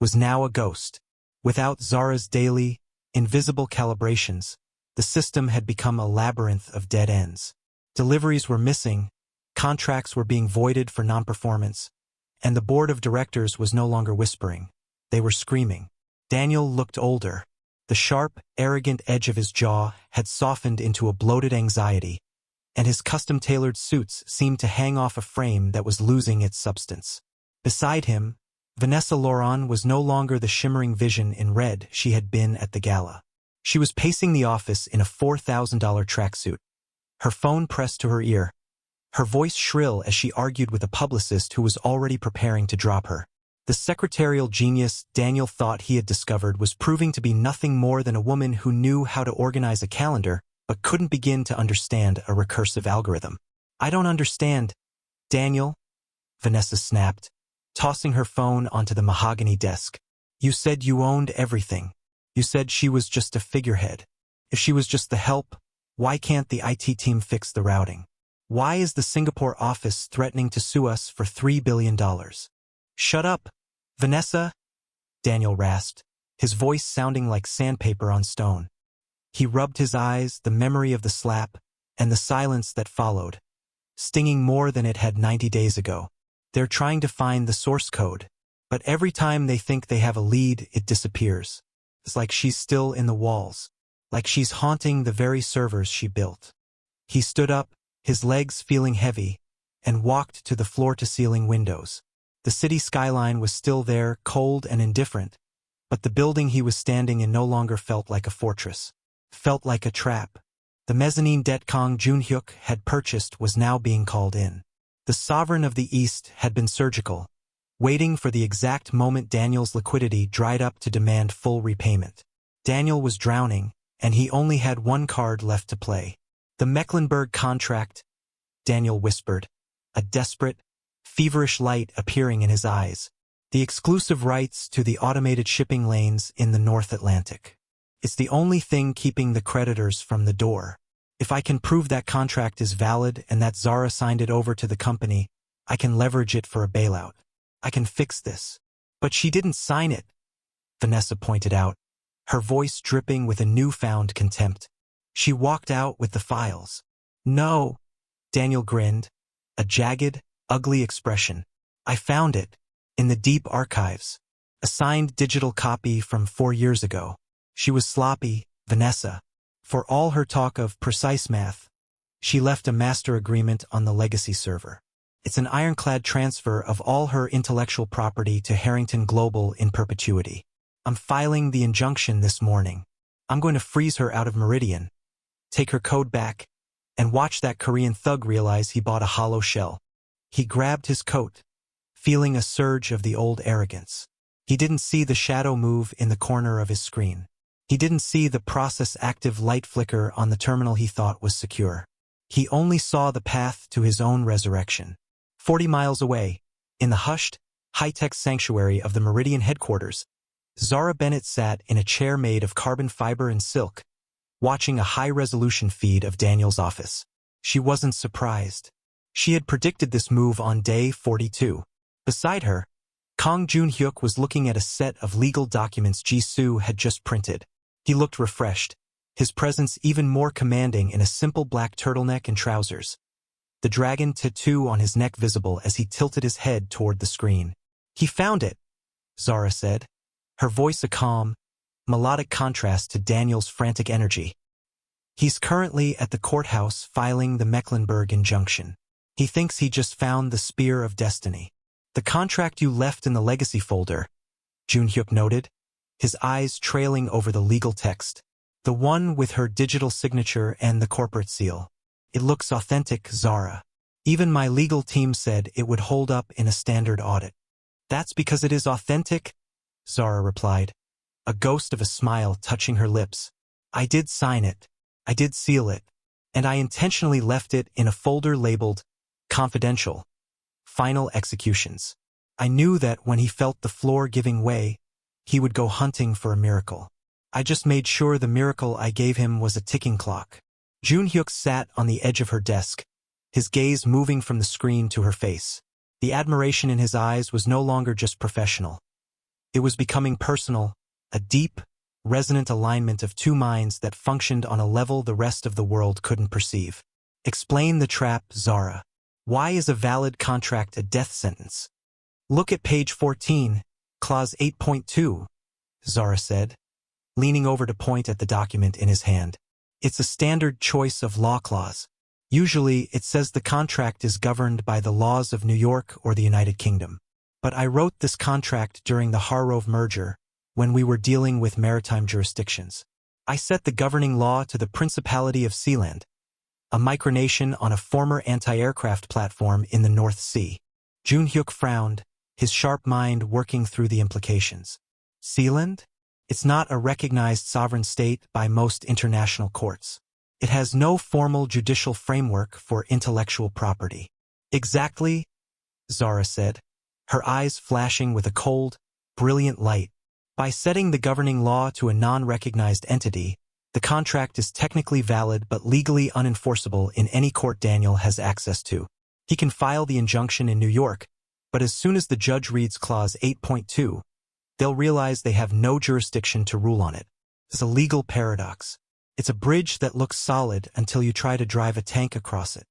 was now a ghost. Without Zara's daily, invisible calibrations, the system had become a labyrinth of dead ends. Deliveries were missing, contracts were being voided for non-performance, and the board of directors was no longer whispering. They were screaming. Daniel looked older. The sharp, arrogant edge of his jaw had softened into a bloated anxiety, and his custom-tailored suits seemed to hang off a frame that was losing its substance. Beside him, Vanessa Laurent was no longer the shimmering vision in red she had been at the gala. She was pacing the office in a $4,000 tracksuit, her phone pressed to her ear, her voice shrill as she argued with a publicist who was already preparing to drop her. The secretarial genius Daniel thought he had discovered was proving to be nothing more than a woman who knew how to organize a calendar but couldn't begin to understand a recursive algorithm. "I don't understand, Daniel," Vanessa snapped, tossing her phone onto the mahogany desk. "You said you owned everything. You said she was just a figurehead. If she was just the help, why can't the IT team fix the routing? Why is the Singapore office threatening to sue us for $3 billion? "Shut up, Vanessa," Daniel rasped, his voice sounding like sandpaper on stone. He rubbed his eyes, the memory of the slap, and the silence that followed, stinging more than it had 90 days ago. They're trying to find the source code, but every time they think they have a lead, it disappears. It's like she's still in the walls, like she's haunting the very servers she built. He stood up, his legs feeling heavy, and walked to the floor-to-ceiling windows. The city skyline was still there, cold and indifferent, but the building he was standing in no longer felt like a fortress. Felt like a trap. The mezzanine debt Kang Joon-Hyuk had purchased was now being called in. The sovereign of the East had been surgical, waiting for the exact moment Daniel's liquidity dried up to demand full repayment. Daniel was drowning, and he only had one card left to play. "The Mecklenburg contract," Daniel whispered, a desperate, feverish light appearing in his eyes. "The exclusive rights to the automated shipping lanes in the North Atlantic. It's the only thing keeping the creditors from the door. If I can prove that contract is valid and that Zara signed it over to the company, I can leverage it for a bailout. I can fix this." "But she didn't sign it," Vanessa pointed out, her voice dripping with a newfound contempt. "She walked out with the files." "No," Daniel grinned, a jagged, ugly expression. "I found it, in the deep archives. A signed digital copy from 4 years ago. She was sloppy, Vanessa. For all her talk of precise math, she left a master agreement on the legacy server. It's an ironclad transfer of all her intellectual property to Harrington Global in perpetuity. I'm filing the injunction this morning. I'm going to freeze her out of Meridian, take her code back, and watch that Korean thug realize he bought a hollow shell. He grabbed his coat, feeling a surge of the old arrogance. He didn't see the shadow move in the corner of his screen. He didn't see the process-active light flicker on the terminal he thought was secure. He only saw the path to his own resurrection. 40 miles away, in the hushed, high-tech sanctuary of the Meridian headquarters, Zara Bennett sat in a chair made of carbon fiber and silk, watching a high-resolution feed of Daniel's office. She wasn't surprised. She had predicted this move on day 42. Beside her, Kang Joon-Hyuk was looking at a set of legal documents Jisoo had just printed. He looked refreshed, his presence even more commanding in a simple black turtleneck and trousers, the dragon tattoo on his neck visible as he tilted his head toward the screen. "He found it," Zara said, her voice a calm, melodic contrast to Daniel's frantic energy. "He's currently at the courthouse filing the Mecklenburg injunction. He thinks he just found the spear of destiny." "The contract you left in the legacy folder," Joon-Hyuk noted, his eyes trailing over the legal text. "The one with her digital signature and the corporate seal. It looks authentic, Zara. Even my legal team said it would hold up in a standard audit." "That's because it is authentic," Zara replied, a ghost of a smile touching her lips. "I did sign it. I did seal it. And I intentionally left it in a folder labeled Confidential. Final Executions. I knew that when he felt the floor giving way, he would go hunting for a miracle. I just made sure the miracle I gave him was a ticking clock." Joon-Hyuk sat on the edge of her desk, his gaze moving from the screen to her face. The admiration in his eyes was no longer just professional. It was becoming personal, a deep, resonant alignment of two minds that functioned on a level the rest of the world couldn't perceive. "Explain the trap, Zara. Why is a valid contract a death sentence?" "Look at page 14, clause 8.2, Zara said, leaning over to point at the document in his hand. "It's a standard choice of law clause. Usually, it says the contract is governed by the laws of New York or the United Kingdom. But I wrote this contract during the Harrove merger, when we were dealing with maritime jurisdictions. I set the governing law to the Principality of Sealand, a micronation on a former anti-aircraft platform in the North Sea." Joon-Hyuk frowned, his sharp mind working through the implications. "Sealand? It's not a recognized sovereign state by most international courts. It has no formal judicial framework for intellectual property." "Exactly," Zara said, her eyes flashing with a cold, brilliant light. "By setting the governing law to a non-recognized entity, the contract is technically valid but legally unenforceable in any court Daniel has access to. He can file the injunction in New York, but as soon as the judge reads clause 8.2, they'll realize they have no jurisdiction to rule on it. It's a legal paradox. It's a bridge that looks solid until you try to drive a tank across it."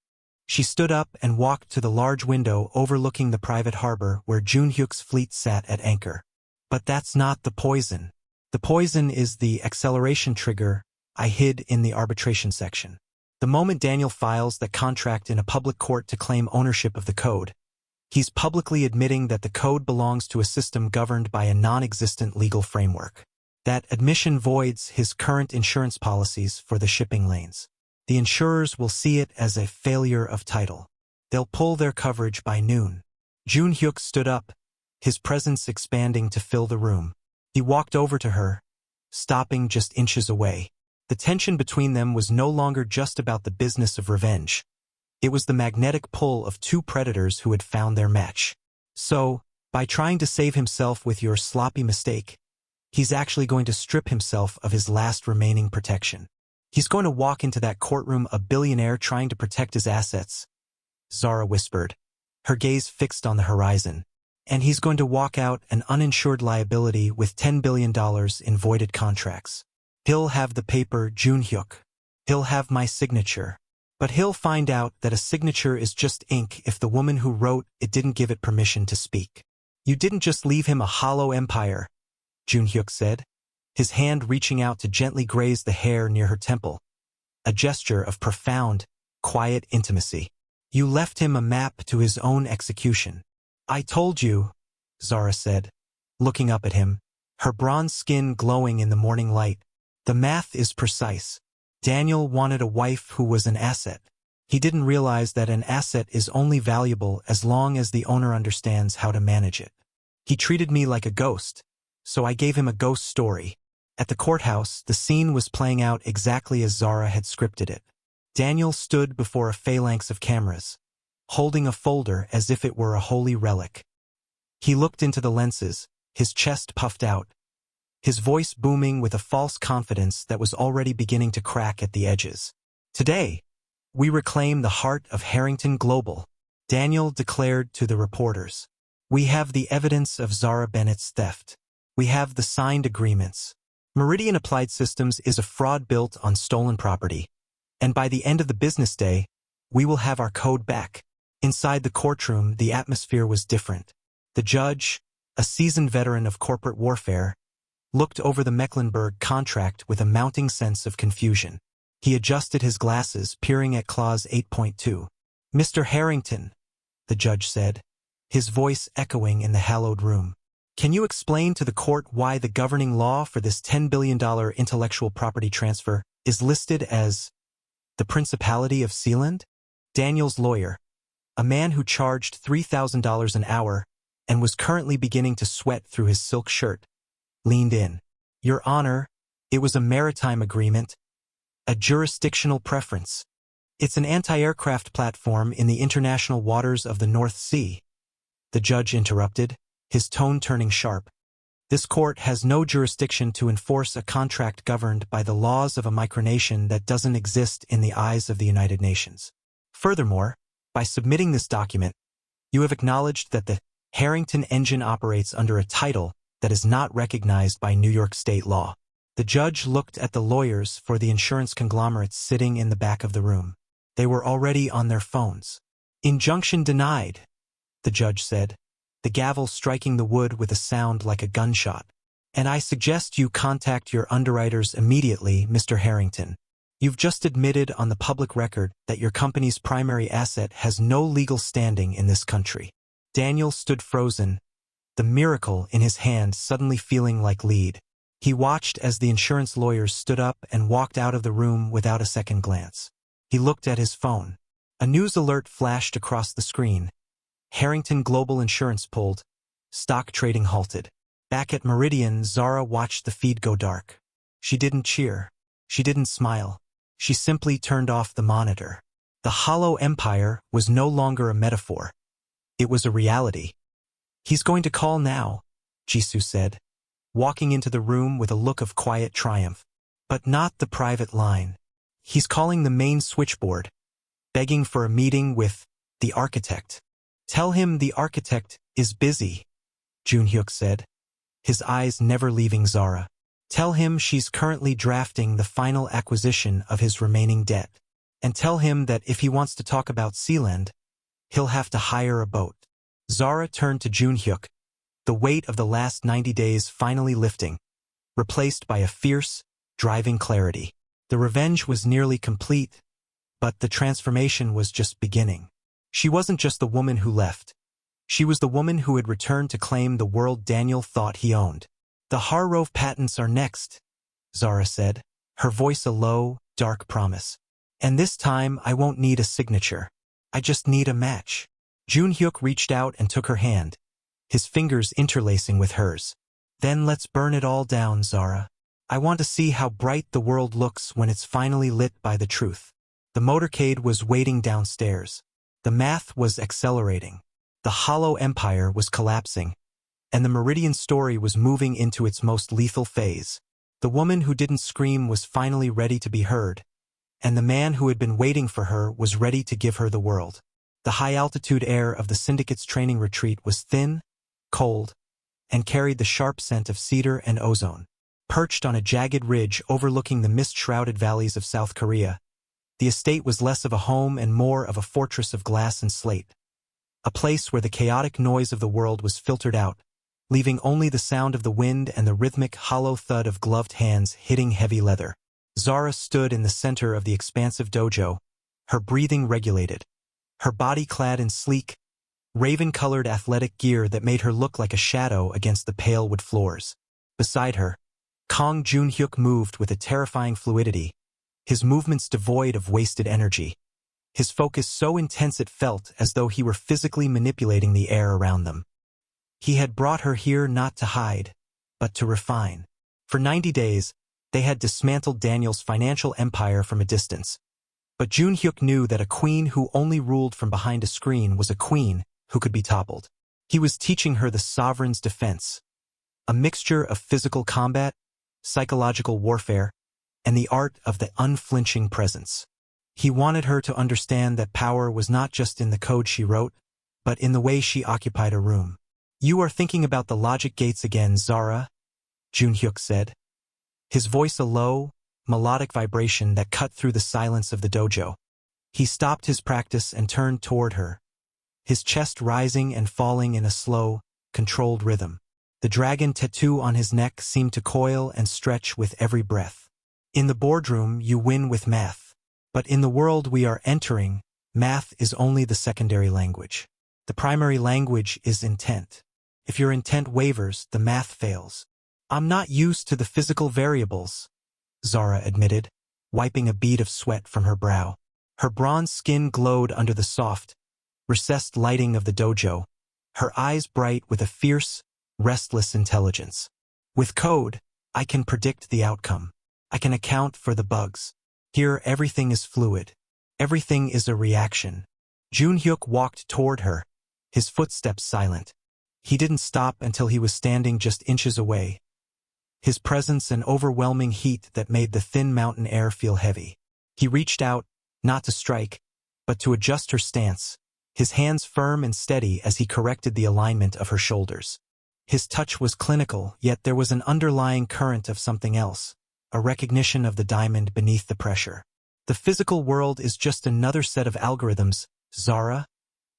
She stood up and walked to the large window overlooking the private harbor where Joon-Hyuk's fleet sat at anchor. "But that's not the poison. The poison is the acceleration trigger I hid in the arbitration section. The moment Daniel files that contract in a public court to claim ownership of the code, he's publicly admitting that the code belongs to a system governed by a non-existent legal framework. That admission voids his current insurance policies for the shipping lanes. The insurers will see it as a failure of title. They'll pull their coverage by noon." Joon-Hyuk stood up, his presence expanding to fill the room. He walked over to her, stopping just inches away. The tension between them was no longer just about the business of revenge. It was the magnetic pull of two predators who had found their match. "So, by trying to save himself with your sloppy mistake, he's actually going to strip himself of his last remaining protection. He's going to walk into that courtroom a billionaire trying to protect his assets," Zara whispered, her gaze fixed on the horizon. "And he's going to walk out an uninsured liability with $10 billion in voided contracts. He'll have the paper, Joon-Hyuk. He'll have my signature. But he'll find out that a signature is just ink if the woman who wrote it didn't give it permission to speak. You didn't just leave him a hollow empire, Joon-Hyuk said, his hand reaching out to gently graze the hair near her temple, a gesture of profound, quiet intimacy. You left him a map to his own execution. I told you, Zara said, looking up at him, her bronze skin glowing in the morning light. The math is precise. Daniel wanted a wife who was an asset. He didn't realize that an asset is only valuable as long as the owner understands how to manage it. He treated me like a ghost, so I gave him a ghost story. At the courthouse, the scene was playing out exactly as Zara had scripted it. Daniel stood before a phalanx of cameras, holding a folder as if it were a holy relic. He looked into the lenses, his chest puffed out, his voice booming with a false confidence that was already beginning to crack at the edges. Today, we reclaim the heart of Harrington Global, Daniel declared to the reporters. We have the evidence of Zara Bennett's theft. We have the signed agreements. Meridian Applied Systems is a fraud built on stolen property. And by the end of the business day, we will have our code back. Inside the courtroom, the atmosphere was different. The judge, a seasoned veteran of corporate warfare, looked over the Mecklenburg contract with a mounting sense of confusion. He adjusted his glasses, peering at Clause 8.2. Mr. Harrington, the judge said, his voice echoing in the hallowed room. Can you explain to the court why the governing law for this $10 billion intellectual property transfer is listed as the Principality of Sealand? Daniel's lawyer, a man who charged $3,000 an hour and was currently beginning to sweat through his silk shirt, leaned in. Your Honor, it was a maritime agreement, a jurisdictional preference. It's an anti-aircraft platform in the international waters of the North Sea. The judge interrupted, his tone turning sharp. This court has no jurisdiction to enforce a contract governed by the laws of a micronation that doesn't exist in the eyes of the United Nations. Furthermore, by submitting this document, you have acknowledged that the Harrington engine operates under a title that is not recognized by New York state law. The judge looked at the lawyers for the insurance conglomerates sitting in the back of the room. They were already on their phones. Injunction denied, the judge said, the gavel striking the wood with a sound like a gunshot. And I suggest you contact your underwriters immediately, Mr. Harrington. You've just admitted on the public record that your company's primary asset has no legal standing in this country. Daniel stood frozen, the miracle in his hand suddenly feeling like lead. He watched as the insurance lawyers stood up and walked out of the room without a second glance. He looked at his phone. A news alert flashed across the screen. Harrington Global Insurance pulled. Stock trading halted. Back at Meridian, Zara watched the feed go dark. She didn't cheer. She didn't smile. She simply turned off the monitor. The hollow empire was no longer a metaphor. It was a reality. He's going to call now, Jisoo said, walking into the room with a look of quiet triumph. But not the private line. He's calling the main switchboard, begging for a meeting with the architect. Tell him the architect is busy, Joon-Hyuk said, his eyes never leaving Zara. Tell him she's currently drafting the final acquisition of his remaining debt. And tell him that if he wants to talk about Sealand, he'll have to hire a boat. Zara turned to Joon-Hyuk, the weight of the last 90 days finally lifting, replaced by a fierce, driving clarity. The revenge was nearly complete, but the transformation was just beginning. She wasn't just the woman who left. She was the woman who had returned to claim the world Daniel thought he owned. The Harrove patents are next, Zara said, her voice a low, dark promise. And this time I won't need a signature. I just need a match. Joon-Hyuk reached out and took her hand, his fingers interlacing with hers. Then let's burn it all down, Zara. I want to see how bright the world looks when it's finally lit by the truth. The motorcade was waiting downstairs. The math was accelerating. The hollow empire was collapsing. And the Meridian story was moving into its most lethal phase. The woman who didn't scream was finally ready to be heard. And the man who had been waiting for her was ready to give her the world. The high-altitude air of the syndicate's training retreat was thin, cold, and carried the sharp scent of cedar and ozone. Perched on a jagged ridge overlooking the mist-shrouded valleys of South Korea, the estate was less of a home and more of a fortress of glass and slate. a place where the chaotic noise of the world was filtered out, leaving only the sound of the wind and the rhythmic, hollow thud of gloved hands hitting heavy leather. Zara stood in the center of the expansive dojo, her breathing regulated, her body clad in sleek, raven-colored athletic gear that made her look like a shadow against the pale wood floors. Beside her, Kang Joon-Hyuk moved with a terrifying fluidity, his movements devoid of wasted energy, his focus so intense it felt as though he were physically manipulating the air around them. He had brought her here not to hide, but to refine. For 90 days, they had dismantled Daniel's financial empire from a distance. But Joon-Hyuk knew that a queen who only ruled from behind a screen was a queen who could be toppled. He was teaching her the sovereign's defense, a mixture of physical combat, psychological warfare, and the art of the unflinching presence. He wanted her to understand that power was not just in the code she wrote, but in the way she occupied a room. "You are thinking about the logic gates again, Zara," Joon-Hyuk said, his voice a low, melodic vibration that cut through the silence of the dojo. He stopped his practice and turned toward her, his chest rising and falling in a slow, controlled rhythm. The dragon tattoo on his neck seemed to coil and stretch with every breath. "In the boardroom, you win with math. But in the world we are entering, math is only the secondary language. The primary language is intent. If your intent wavers, the math fails." "I'm not used to the physical variables," Zara admitted, wiping a bead of sweat from her brow. Her bronze skin glowed under the soft, recessed lighting of the dojo, her eyes bright with a fierce, restless intelligence. "With code, I can predict the outcome. I can account for the bugs. Here everything is fluid. Everything is a reaction." Joon-Hyuk walked toward her, his footsteps silent. He didn't stop until he was standing just inches away, his presence an overwhelming heat that made the thin mountain air feel heavy. He reached out, not to strike, but to adjust her stance, his hands firm and steady as he corrected the alignment of her shoulders. His touch was clinical, yet there was an underlying current of something else, a recognition of the diamond beneath the pressure. "The physical world is just another set of algorithms, Zara,"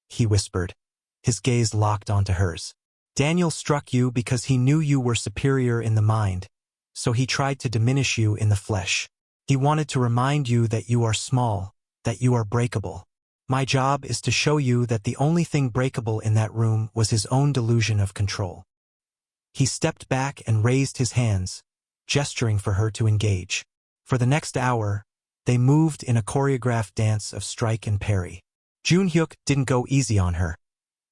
he whispered, his gaze locked onto hers. "Daniel struck you because he knew you were superior in the mind, so he tried to diminish you in the flesh. He wanted to remind you that you are small, that you are breakable. My job is to show you that the only thing breakable in that room was his own delusion of control." He stepped back and raised his hands, gesturing for her to engage. For the next hour, they moved in a choreographed dance of strike and parry. Joon-Hyuk didn't go easy on her.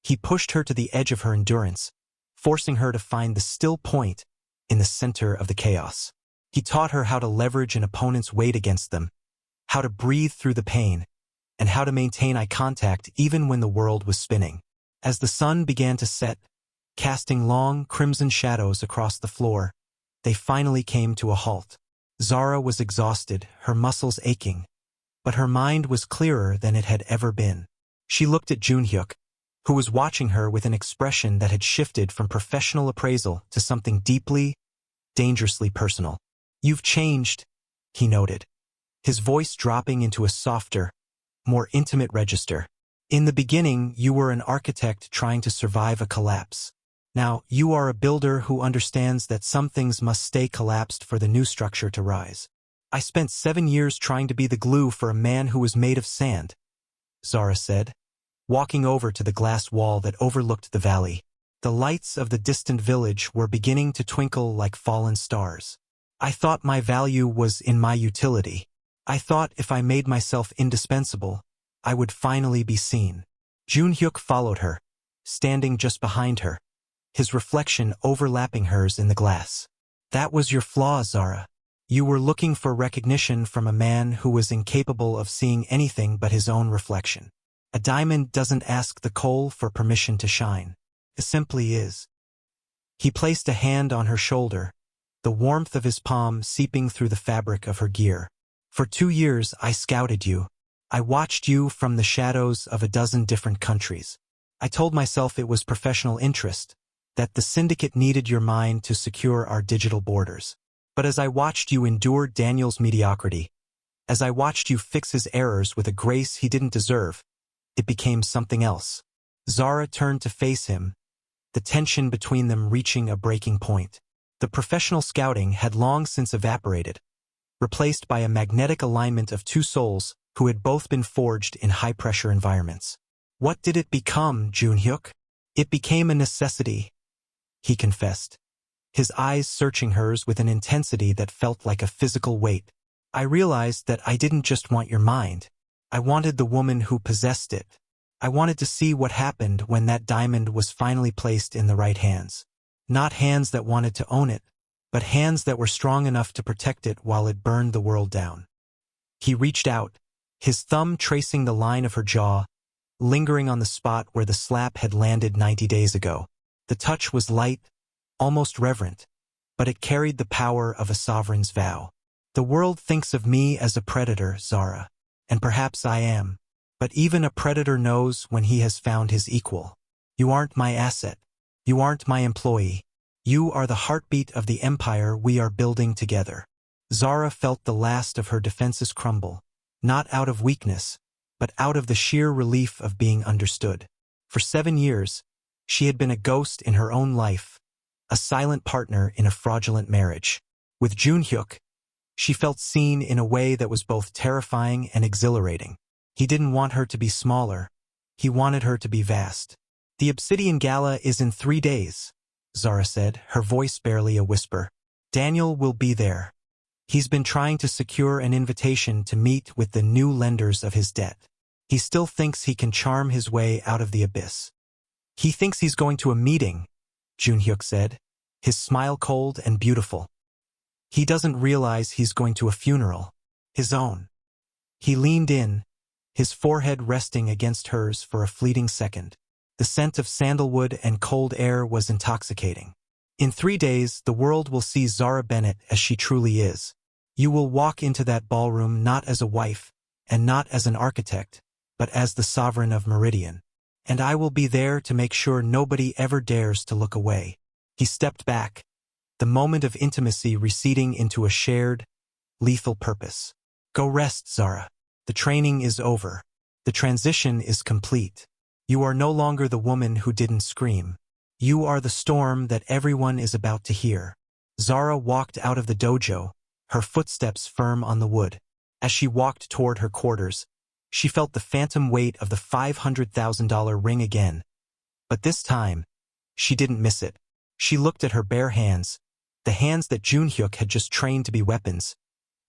He pushed her to the edge of her endurance, forcing her to find the still point in the center of the chaos. He taught her how to leverage an opponent's weight against them, how to breathe through the pain, and how to maintain eye contact even when the world was spinning. As the sun began to set, casting long, crimson shadows across the floor, they finally came to a halt. Zara was exhausted, her muscles aching, but her mind was clearer than it had ever been. She looked at Joon-Hyuk, who was watching her with an expression that had shifted from professional appraisal to something deeply, dangerously personal. "You've changed," he noted, his voice dropping into a softer, more intimate register. "In the beginning, you were an architect trying to survive a collapse. Now, you are a builder who understands that some things must stay collapsed for the new structure to rise. I spent 7 years trying to be the glue for a man who was made of sand," Zara said, walking over to the glass wall that overlooked the valley. The lights of the distant village were beginning to twinkle like fallen stars. "I thought my value was in my utility. I thought if I made myself indispensable, I would finally be seen." Joon-Hyuk followed her, standing just behind her, his reflection overlapping hers in the glass. "That was your flaw, Zara. You were looking for recognition from a man who was incapable of seeing anything but his own reflection. A diamond doesn't ask the coal for permission to shine. It simply is." He placed a hand on her shoulder, the warmth of his palm seeping through the fabric of her gear. "For 2 years I scouted you. I watched you from the shadows of a dozen different countries. I told myself it was professional interest, that the syndicate needed your mind to secure our digital borders. But as I watched you endure Daniel's mediocrity, as I watched you fix his errors with a grace he didn't deserve, it became something else. Zara turned to face him, the tension between them reaching a breaking point. The professional scouting had long since evaporated, replaced by a magnetic alignment of two souls who had both been forged in high-pressure environments. What did it become, Joon-Hyuk? It became a necessity, he confessed, his eyes searching hers with an intensity that felt like a physical weight. I realized that I didn't just want your mind. I wanted the woman who possessed it. I wanted to see what happened when that diamond was finally placed in the right hands. Not hands that wanted to own it, but hands that were strong enough to protect it while it burned the world down. He reached out, his thumb tracing the line of her jaw, lingering on the spot where the slap had landed 90 days ago. The touch was light, almost reverent, but it carried the power of a sovereign's vow. The world thinks of me as a predator, Zara, and perhaps I am, but even a predator knows when he has found his equal. You aren't my asset. You aren't my employee. You are the heartbeat of the empire we are building together. Zara felt the last of her defenses crumble, not out of weakness, but out of the sheer relief of being understood. For 7 years, she had been a ghost in her own life, a silent partner in a fraudulent marriage. With Joon-Hyuk, she felt seen in a way that was both terrifying and exhilarating. He didn't want her to be smaller. He wanted her to be vast. The Obsidian Gala is in 3 days, Zara said, her voice barely a whisper. Daniel will be there. He's been trying to secure an invitation to meet with the new lenders of his debt. He still thinks he can charm his way out of the abyss. He thinks he's going to a meeting, Joon-Hyuk said, his smile cold and beautiful. He doesn't realize he's going to a funeral, his own. He leaned in, his forehead resting against hers for a fleeting second. The scent of sandalwood and cold air was intoxicating. In 3 days, the world will see Zara Bennett as she truly is. You will walk into that ballroom not as a wife, and not as an architect, but as the sovereign of Meridian. And I will be there to make sure nobody ever dares to look away. He stepped back, the moment of intimacy receding into a shared, lethal purpose. Go rest, Zara. The training is over. The transition is complete. You are no longer the woman who didn't scream. You are the storm that everyone is about to hear. Zara walked out of the dojo, her footsteps firm on the wood. As she walked toward her quarters, she felt the phantom weight of the $500,000 ring again. But this time, she didn't miss it. She looked at her bare hands, the hands that Joon-Hyuk had just trained to be weapons,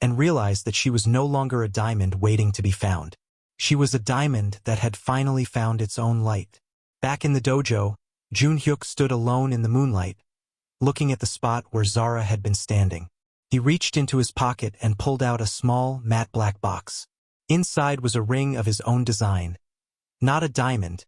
and realized that she was no longer a diamond waiting to be found. She was a diamond that had finally found its own light. Back in the dojo, Joon-Hyuk stood alone in the moonlight, looking at the spot where Zara had been standing. He reached into his pocket and pulled out a small, matte black box. Inside was a ring of his own design. Not a diamond,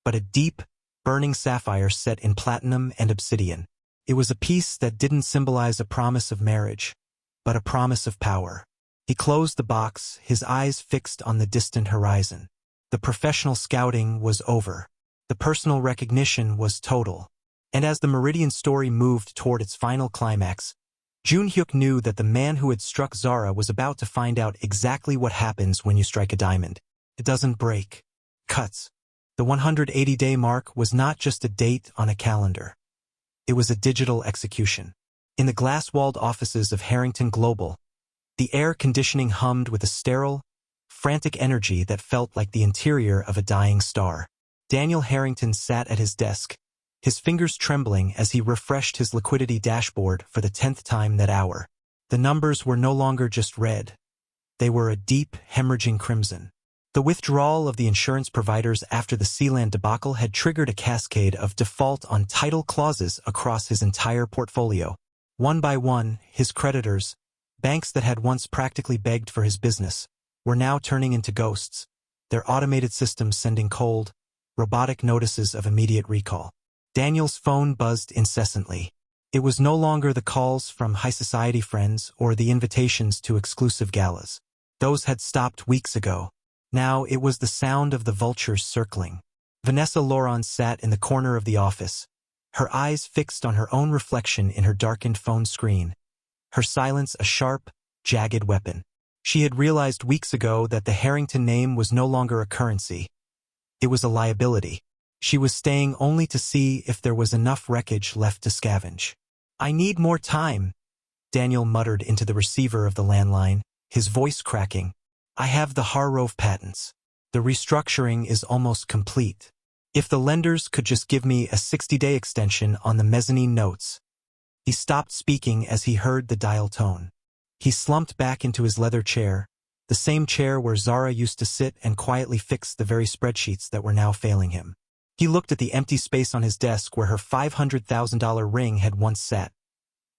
but a deep, burning sapphire set in platinum and obsidian. It was a piece that didn't symbolize a promise of marriage, but a promise of power. He closed the box, his eyes fixed on the distant horizon. The professional scouting was over. The personal recognition was total. And as the Meridian story moved toward its final climax, Joon-Hyuk knew that the man who had struck Zara was about to find out exactly what happens when you strike a diamond. It doesn't break. Cuts. The 180-day mark was not just a date on a calendar. It was a digital execution. In the glass-walled offices of Harrington Global, the air conditioning hummed with a sterile, frantic energy that felt like the interior of a dying star. Daniel Harrington sat at his desk, his fingers trembling as he refreshed his liquidity dashboard for the 10th time that hour. The numbers were no longer just red. They were a deep, hemorrhaging crimson. The withdrawal of the insurance providers after the Sealand debacle had triggered a cascade of default on title clauses across his entire portfolio. One by one, his creditors, banks that had once practically begged for his business, were now turning into ghosts, their automated systems sending cold, robotic notices of immediate recall. Daniel's phone buzzed incessantly. It was no longer the calls from high society friends or the invitations to exclusive galas. Those had stopped weeks ago. Now it was the sound of the vultures circling. Vanessa Laurent sat in the corner of the office, her eyes fixed on her own reflection in her darkened phone screen, her silence a sharp, jagged weapon. She had realized weeks ago that the Harrington name was no longer a currency. It was a liability. She was staying only to see if there was enough wreckage left to scavenge. "I need more time," Daniel muttered into the receiver of the landline, his voice cracking. "I have the Harrove patents. The restructuring is almost complete. If the lenders could just give me a 60-day extension on the mezzanine notes." He stopped speaking as he heard the dial tone. He slumped back into his leather chair, the same chair where Zara used to sit and quietly fix the very spreadsheets that were now failing him. He looked at the empty space on his desk where her $500,000 ring had once sat.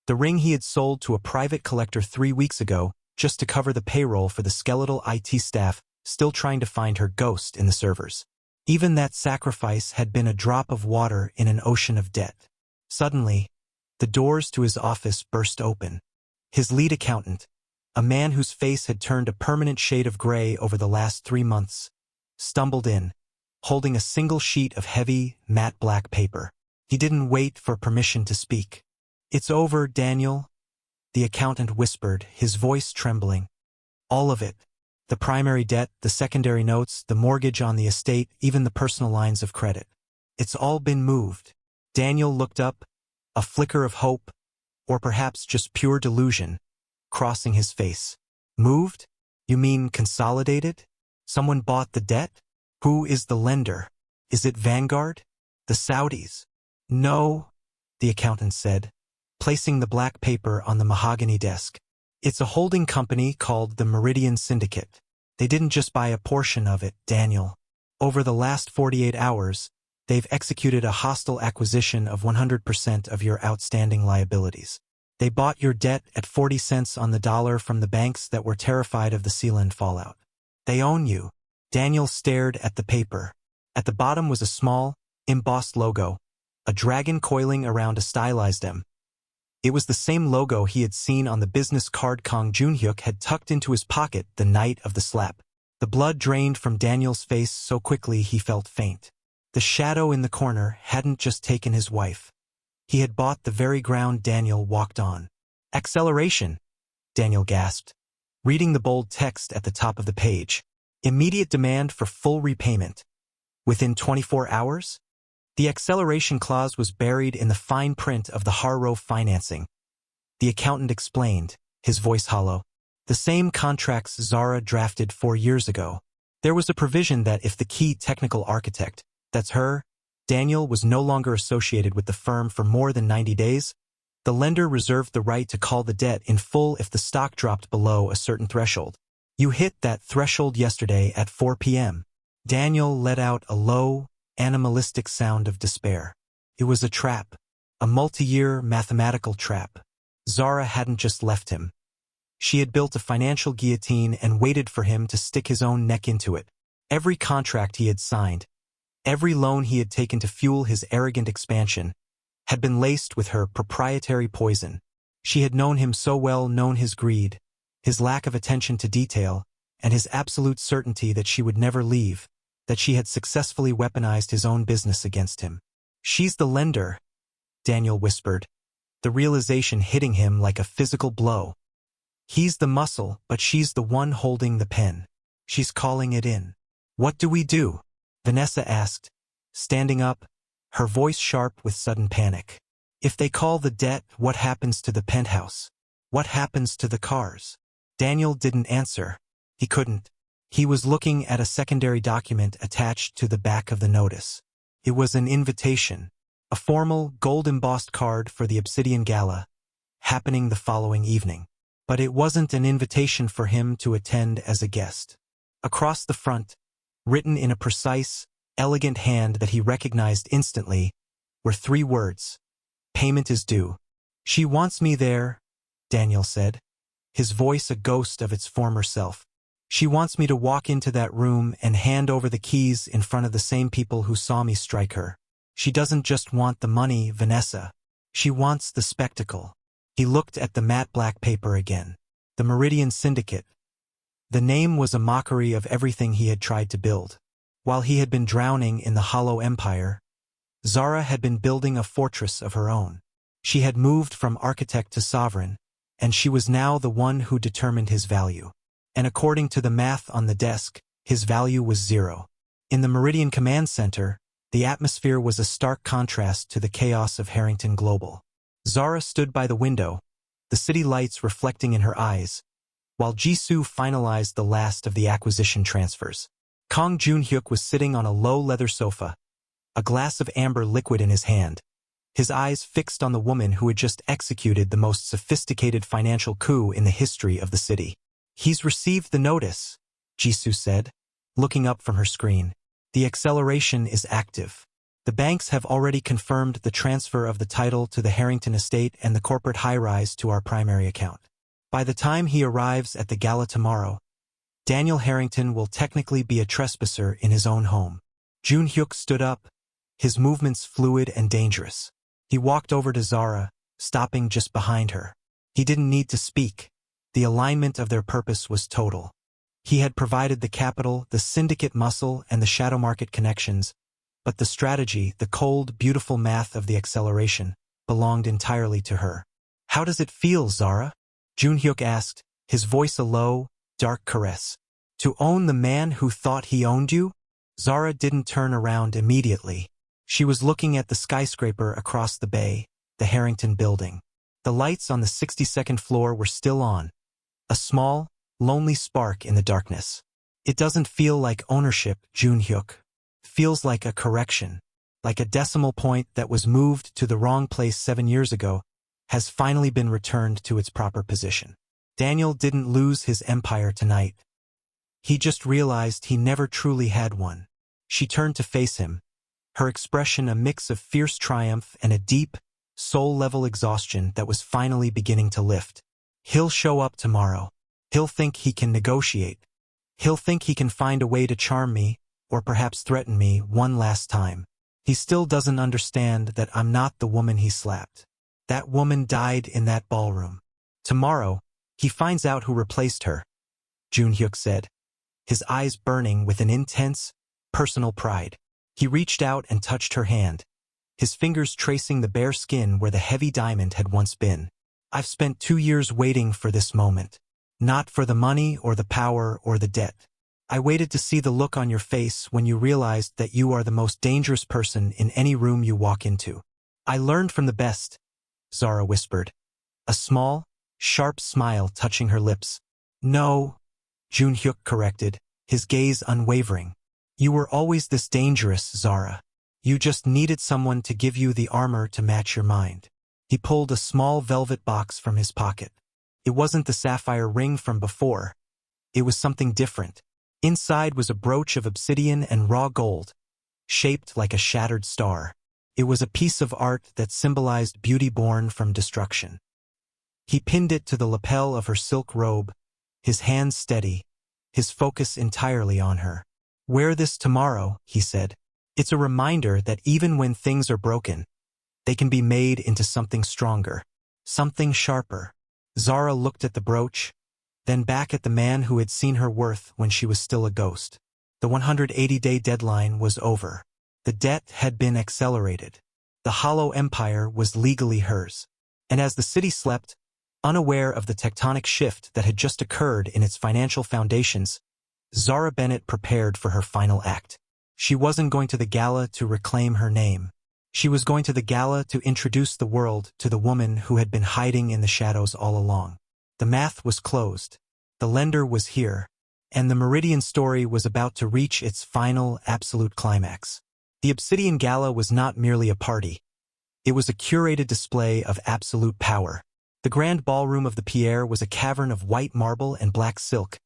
The ring he had sold to a private collector 3 weeks ago just to cover the payroll for the skeletal IT staff still trying to find her ghost in the servers. Even that sacrifice had been a drop of water in an ocean of debt. Suddenly, the doors to his office burst open. His lead accountant, a man whose face had turned a permanent shade of gray over the last 3 months, stumbled in, holding a single sheet of heavy, matte black paper. He didn't wait for permission to speak. "It's over, Daniel," the accountant whispered, his voice trembling. "All of it. The primary debt, the secondary notes, the mortgage on the estate, even the personal lines of credit. It's all been moved." Daniel looked up, a flicker of hope, or perhaps just pure delusion, crossing his face. "Moved? You mean consolidated? Someone bought the debt? Who is the lender? Is it Vanguard? The Saudis?" "No," the accountant said, placing the black paper on the mahogany desk. "It's a holding company called the Meridian Syndicate. They didn't just buy a portion of it, Daniel. Over the last 48 hours, they've executed a hostile acquisition of 100% of your outstanding liabilities. They bought your debt at 40 cents on the dollar from the banks that were terrified of the Sealand fallout. They own you." Daniel stared at the paper. At the bottom was a small, embossed logo, a dragon coiling around a stylized M. It was the same logo he had seen on the business card Kang Joon-Hyuk had tucked into his pocket the night of the slap. The blood drained from Daniel's face so quickly he felt faint. The shadow in the corner hadn't just taken his wife. He had bought the very ground Daniel walked on. "Acceleration," Daniel gasped, reading the bold text at the top of the page. "Immediate demand for full repayment. Within 24 hours?" The acceleration clause was buried in the fine print of the Harrove financing. The accountant explained, his voice hollow. "The same contracts Zara drafted 4 years ago. There was a provision that if the key technical architect, that's her, Daniel, was no longer associated with the firm for more than 90 days, the lender reserved the right to call the debt in full if the stock dropped below a certain threshold. You hit that threshold yesterday at 4 p.m. Daniel let out a low, animalistic sound of despair. It was a trap, a multi-year mathematical trap. Zara hadn't just left him. She had built a financial guillotine and waited for him to stick his own neck into it. Every contract he had signed, every loan he had taken to fuel his arrogant expansion, had been laced with her proprietary poison. She had known him so well, known his greed, his lack of attention to detail, and his absolute certainty that she would never leave, that she had successfully weaponized his own business against him. "She's the lender," Daniel whispered, the realization hitting him like a physical blow. "He's the muscle, but she's the one holding the pen. She's calling it in." "What do we do?" Vanessa asked, standing up, her voice sharp with sudden panic. "If they call the debt, what happens to the penthouse? What happens to the cars?" Daniel didn't answer. He couldn't. He was looking at a secondary document attached to the back of the notice. It was an invitation, a formal, gold-embossed card for the Obsidian Gala, happening the following evening. But it wasn't an invitation for him to attend as a guest. Across the front, written in a precise, elegant hand that he recognized instantly, were 3 words: "Payment is due." "She wants me there," Daniel said, his voice a ghost of its former self. "She wants me to walk into that room and hand over the keys in front of the same people who saw me strike her. She doesn't just want the money, Vanessa. She wants the spectacle." He looked at the matte black paper again. The Meridian Syndicate. The name was a mockery of everything he had tried to build. While he had been drowning in the hollow empire, Zara had been building a fortress of her own. She had moved from architect to sovereign, and she was now the one who determined his value. And according to the math on the desk, his value was 0. In the Meridian Command Center, The atmosphere was a stark contrast to the chaos of Harrington Global. Zara stood by the window, the city lights reflecting in her eyes, while Jisoo finalized the last of the acquisition transfers. Kang Joon-Hyuk was sitting on a low leather sofa, a glass of amber liquid in his hand, his eyes fixed on the woman who had just executed the most sophisticated financial coup in the history of the city. "He's received the notice," Jisoo said, looking up from her screen. "The acceleration is active. The banks have already confirmed the transfer of the title to the Harrington estate and the corporate high-rise to our primary account. By the time he arrives at the gala tomorrow, Daniel Harrington will technically be a trespasser in his own home." Joon-Hyuk stood up, his movements fluid and dangerous. He walked over to Zara, stopping just behind her. He didn't need to speak. The alignment of their purpose was total. He had provided the capital, the syndicate muscle, and the shadow market connections, but the strategy, the cold, beautiful math of the acceleration, belonged entirely to her. "How does it feel, Zara?" Joon-Hyuk asked, his voice a low, dark caress. "To own the man who thought he owned you?" Zara didn't turn around immediately. She was looking at the skyscraper across the bay, the Harrington building. The lights on the 62nd floor were still on, a small, lonely spark in the darkness. "It doesn't feel like ownership, Joon-Hyuk. Feels like a correction, like a decimal point that was moved to the wrong place 7 years ago, has finally been returned to its proper position. Daniel didn't lose his empire tonight. He just realized he never truly had one." She turned to face him, her expression a mix of fierce triumph and a deep, soul-level exhaustion that was finally beginning to lift. "He'll show up tomorrow. He'll think he can negotiate. He'll think he can find a way to charm me, or perhaps threaten me one last time. He still doesn't understand that I'm not the woman he slapped. That woman died in that ballroom. Tomorrow, he finds out who replaced her," Joon-Hyuk said, his eyes burning with an intense, personal pride. He reached out and touched her hand, his fingers tracing the bare skin where the heavy diamond had once been. "I've spent 2 years waiting for this moment. Not for the money or the power or the debt. I waited to see the look on your face when you realized that you are the most dangerous person in any room you walk into. I learned from the best," Zara whispered, a small, sharp smile touching her lips. "No," Joon-Hyuk corrected, his gaze unwavering. "You were always this dangerous, Zara. You just needed someone to give you the armor to match your mind." He pulled a small velvet box from his pocket. It wasn't the sapphire ring from before. It was something different. Inside was a brooch of obsidian and raw gold, shaped like a shattered star. It was a piece of art that symbolized beauty born from destruction. He pinned it to the lapel of her silk robe, his hands steady, his focus entirely on her. "Wear this tomorrow," he said. "It's a reminder that even when things are broken, they can be made into something stronger, something sharper." Zara looked at the brooch, then back at the man who had seen her worth when she was still a ghost. The 180-day deadline was over. The debt had been accelerated. The hollow empire was legally hers. And as the city slept, unaware of the tectonic shift that had just occurred in its financial foundations, Zara Bennett prepared for her final act. She wasn't going to the gala to reclaim her name. She was going to the gala to introduce the world to the woman who had been hiding in the shadows all along. The math was closed. The lender was here. And the Meridian story was about to reach its final, absolute climax. The Obsidian Gala was not merely a party. It was a curated display of absolute power. The grand ballroom of the Pierre was a cavern of white marble and black silk,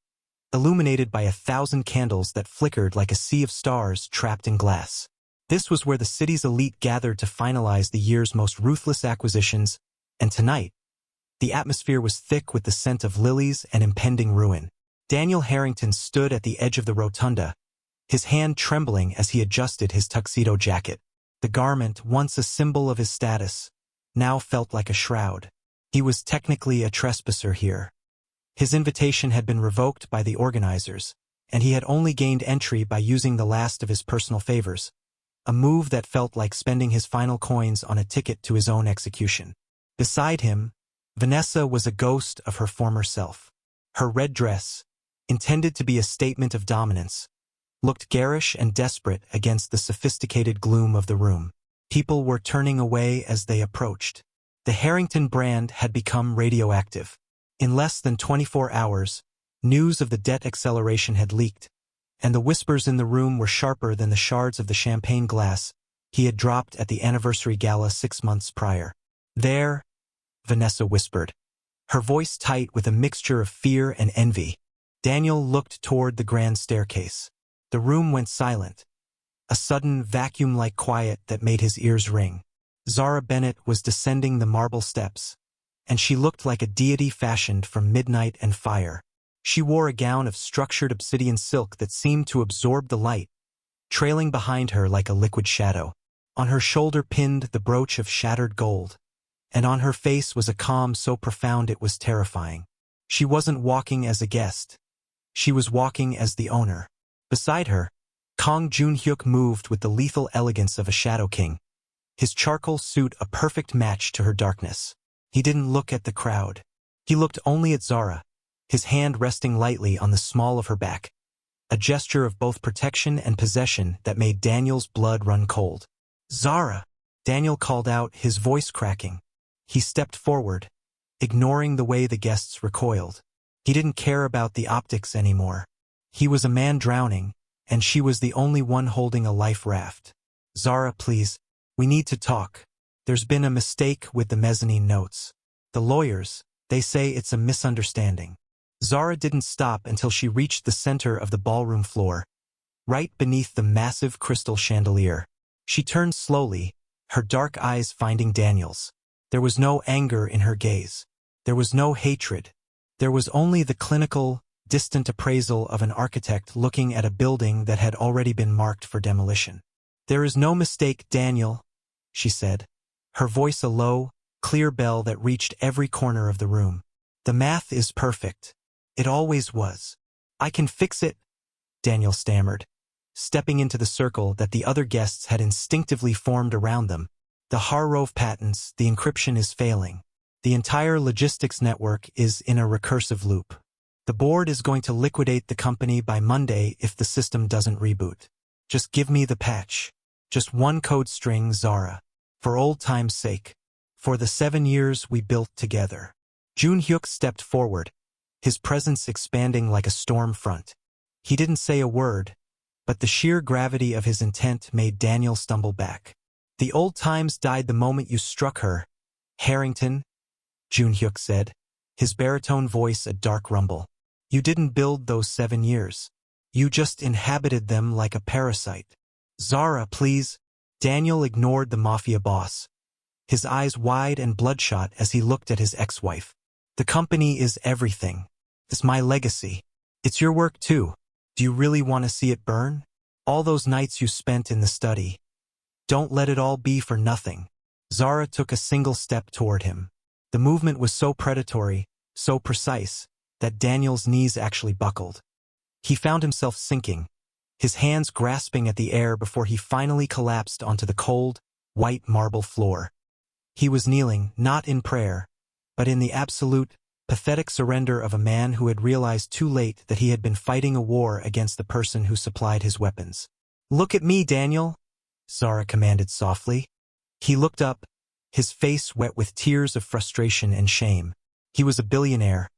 illuminated by 1,000 candles that flickered like a sea of stars trapped in glass. This was where the city's elite gathered to finalize the year's most ruthless acquisitions, and tonight, the atmosphere was thick with the scent of lilies and impending ruin. Daniel Harrington stood at the edge of the rotunda, his hand trembling as he adjusted his tuxedo jacket. The garment, once a symbol of his status, now felt like a shroud. He was technically a trespasser here. His invitation had been revoked by the organizers, and he had only gained entry by using the last of his personal favors, a move that felt like spending his final coins on a ticket to his own execution. Beside him, Vanessa was a ghost of her former self. Her red dress, intended to be a statement of dominance, looked garish and desperate against the sophisticated gloom of the room. People were turning away as they approached. The Harrington brand had become radioactive. In less than 24 hours, news of the debt acceleration had leaked, and the whispers in the room were sharper than the shards of the champagne glass he had dropped at the anniversary gala 6 months prior. "There," Vanessa whispered, her voice tight with a mixture of fear and envy. Daniel looked toward the grand staircase. The room went silent, a sudden vacuum-like quiet that made his ears ring. Zara Bennett was descending the marble steps, and she looked like a deity fashioned from midnight and fire. She wore a gown of structured obsidian silk that seemed to absorb the light, trailing behind her like a liquid shadow. On her shoulder pinned the brooch of shattered gold, and on her face was a calm so profound it was terrifying. She wasn't walking as a guest. She was walking as the owner. Beside her, Kang Joon-Hyuk moved with the lethal elegance of a shadow king, his charcoal suit a perfect match to her darkness. He didn't look at the crowd. He looked only at Zara, his hand resting lightly on the small of her back, a gesture of both protection and possession that made Daniel's blood run cold. "Zara!" Daniel called out, his voice cracking. He stepped forward, ignoring the way the guests recoiled. He didn't care about the optics anymore. He was a man drowning, and she was the only one holding a life raft. "Zara, please. We need to talk. There's been a mistake with the mezzanine notes. The lawyers, they say it's a misunderstanding." Zara didn't stop until she reached the center of the ballroom floor, right beneath the massive crystal chandelier. She turned slowly, her dark eyes finding Daniel's. There was no anger in her gaze. There was no hatred. There was only the clinical, distant appraisal of an architect looking at a building that had already been marked for demolition. "There is no mistake, Daniel," she said, her voice a low, clear bell that reached every corner of the room. "The math is perfect. It always was. I can fix it," Daniel stammered, stepping into the circle that the other guests had instinctively formed around them. "The Harrove patents, the encryption is failing. The entire logistics network is in a recursive loop. The board is going to liquidate the company by Monday if the system doesn't reboot. Just give me the patch. Just one code string, Zara. For old time's sake. For the 7 years we built together." Joon-Hyuk stepped forward, his presence expanding like a storm front. He didn't say a word, but the sheer gravity of his intent made Daniel stumble back. "The old times died the moment you struck her, Harrington," Joon-Hyuk said, his baritone voice a dark rumble. "You didn't build those 7 years. You just inhabited them like a parasite." "Zara, please." Daniel ignored the Mafia boss, his eyes wide and bloodshot as he looked at his ex-wife. "The company is everything. It's my legacy. It's your work too. Do you really want to see it burn? All those nights you spent in the study. Don't let it all be for nothing." Zara took a single step toward him. The movement was so predatory, so precise, that Daniel's knees actually buckled. He found himself sinking, his hands grasping at the air before he finally collapsed onto the cold, white marble floor. He was kneeling, not in prayer, but in the absolute, pathetic surrender of a man who had realized too late that he had been fighting a war against the person who supplied his weapons. "Look at me, Daniel," Zara commanded softly. He looked up, his face wet with tears of frustration and shame. He was a billionaire,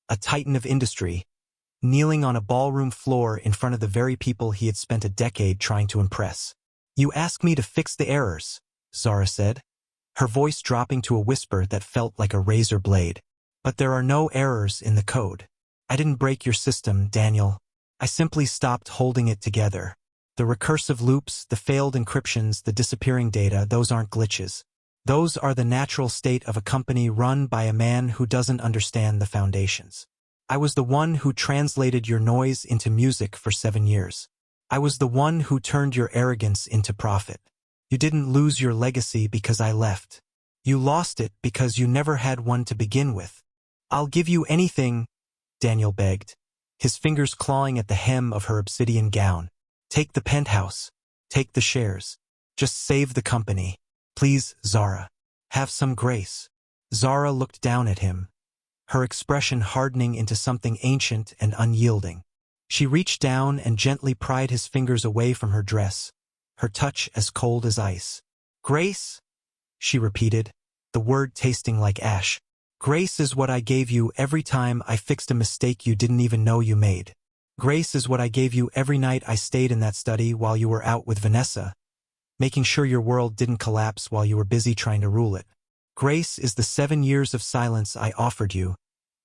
a titan of industry, kneeling on a ballroom floor in front of the very people he had spent a decade trying to impress. "You ask me to fix the errors," Zara said, her voice dropping to a whisper that felt like a razor blade. "But there are no errors in the code. I didn't break your system, Daniel. I simply stopped holding it together. The recursive loops, the failed encryptions, the disappearing data, those aren't glitches. Those are the natural state of a company run by a man who doesn't understand the foundations. I was the one who translated your noise into music for 7 years. I was the one who turned your arrogance into profit. You didn't lose your legacy because I left. You lost it because you never had one to begin with. I'll give you anything," Daniel begged, his fingers clawing at the hem of her obsidian gown. "Take the penthouse. Take the shares. Just save the company. Please, Zara. Have some grace." Zara looked down at him, her expression hardening into something ancient and unyielding. She reached down and gently pried his fingers away from her dress, her touch as cold as ice. "Grace?" she repeated, the word tasting like ash. "Grace is what I gave you every time I fixed a mistake you didn't even know you made. Grace is what I gave you every night I stayed in that study while you were out with Vanessa, making sure your world didn't collapse while you were busy trying to rule it. Grace is the 7 years of silence I offered you,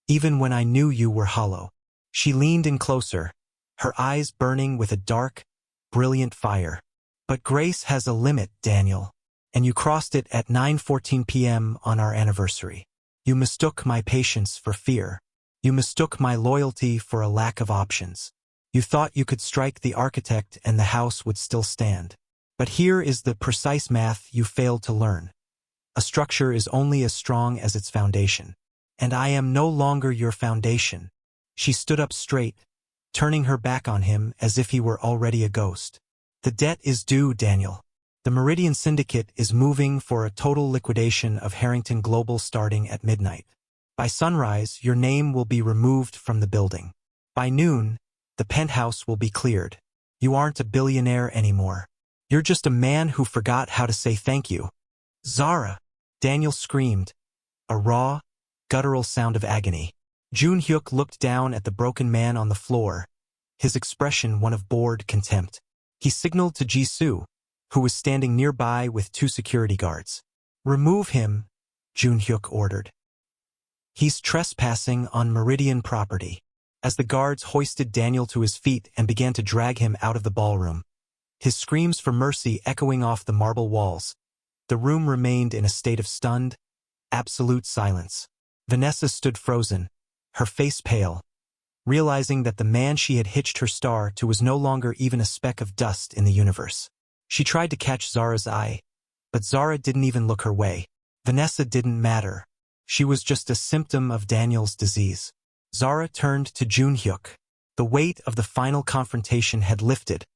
even when I knew you were hollow." She leaned in closer, her eyes burning with a dark, brilliant fire. "But grace has a limit, Daniel, and you crossed it at 9:14 p.m. on our anniversary. You mistook my patience for fear. You mistook my loyalty for a lack of options. You thought you could strike the architect and the house would still stand. But here is the precise math you failed to learn. A structure is only as strong as its foundation. And I am no longer your foundation." She stood up straight, turning her back on him as if he were already a ghost. "The debt is due, Daniel. The Meridian Syndicate is moving for a total liquidation of Harrington Global starting at midnight. By sunrise, your name will be removed from the building. By noon, the penthouse will be cleared. You aren't a billionaire anymore. You're just a man who forgot how to say thank you." "Zara!" Daniel screamed, a raw, guttural sound of agony. Joon-Hyuk looked down at the broken man on the floor, his expression one of bored contempt. He signaled to Jisoo, who was standing nearby with 2 security guards. "Remove him," Joon-Hyuk ordered. "He's trespassing on Meridian property." As the guards hoisted Daniel to his feet and began to drag him out of the ballroom, his screams for mercy echoing off the marble walls, the room remained in a state of stunned, absolute silence. Vanessa stood frozen, her face pale, realizing that the man she had hitched her star to was no longer even a speck of dust in the universe. She tried to catch Zara's eye, but Zara didn't even look her way. Vanessa didn't matter. She was just a symptom of Daniel's disease. Zara turned to Joon-Hyuk. The weight of the final confrontation had lifted,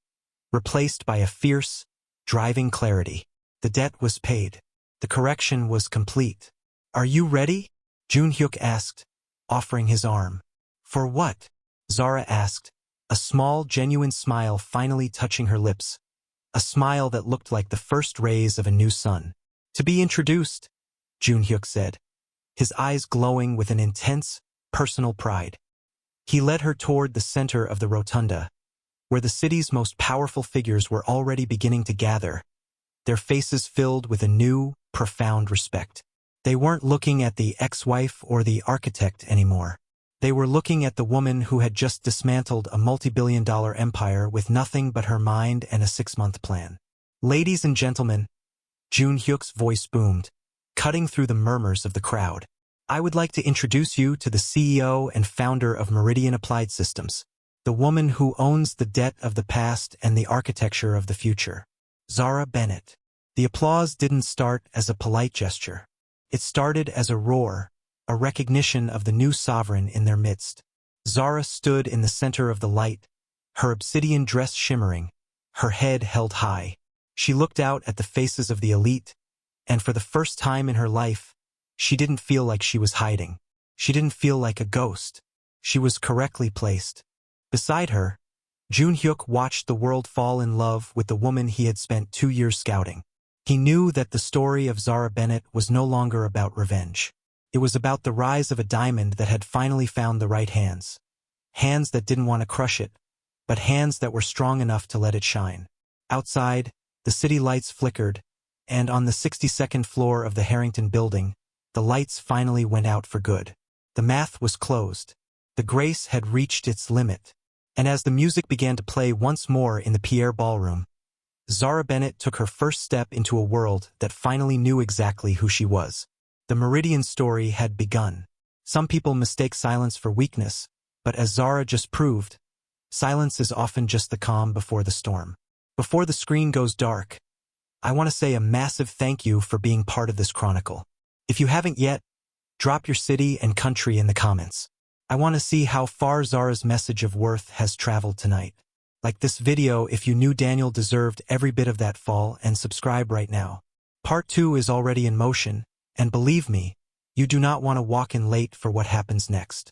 replaced by a fierce, driving clarity. The debt was paid. The correction was complete. "Are you ready?" Joon-Hyuk asked, offering his arm. "For what?" Zara asked, a small, genuine smile finally touching her lips, a smile that looked like the first rays of a new sun. "To be introduced," Joon-Hyuk said, his eyes glowing with an intense, personal pride. He led her toward the center of the rotunda, where the city's most powerful figures were already beginning to gather, their faces filled with a new, profound respect. They weren't looking at the ex-wife or the architect anymore. They were looking at the woman who had just dismantled a multi-billion-dollar empire with nothing but her mind and a 6-month plan. "Ladies and gentlemen," Joon-Hyuk's voice boomed, cutting through the murmurs of the crowd. "I would like to introduce you to the CEO and founder of Meridian Applied Systems, the woman who owns the debt of the past and the architecture of the future, Zara Bennett." The applause didn't start as a polite gesture. It started as a roar, a recognition of the new sovereign in their midst. Zara stood in the center of the light, her obsidian dress shimmering, her head held high. She looked out at the faces of the elite, and for the first time in her life, she didn't feel like she was hiding. She didn't feel like a ghost. She was correctly placed. Beside her, Joon-Hyuk watched the world fall in love with the woman he had spent 2 years scouting. He knew that the story of Zara Bennett was no longer about revenge. It was about the rise of a diamond that had finally found the right hands. Hands that didn't want to crush it, but hands that were strong enough to let it shine. Outside, the city lights flickered, and on the 62nd floor of the Harrington building, the lights finally went out for good. The math was closed. The grace had reached its limit. And as the music began to play once more in the Pierre Ballroom, Zara Bennett took her first step into a world that finally knew exactly who she was. The Meridian story had begun. Some people mistake silence for weakness, but as Zara just proved, silence is often just the calm before the storm. Before the screen goes dark, I want to say a massive thank you for being part of this chronicle. If you haven't yet, drop your city and country in the comments. I want to see how far Zara's message of worth has traveled tonight. Like this video if you knew Daniel deserved every bit of that fall, and subscribe right now. Part 2 is already in motion, and believe me, you do not want to walk in late for what happens next.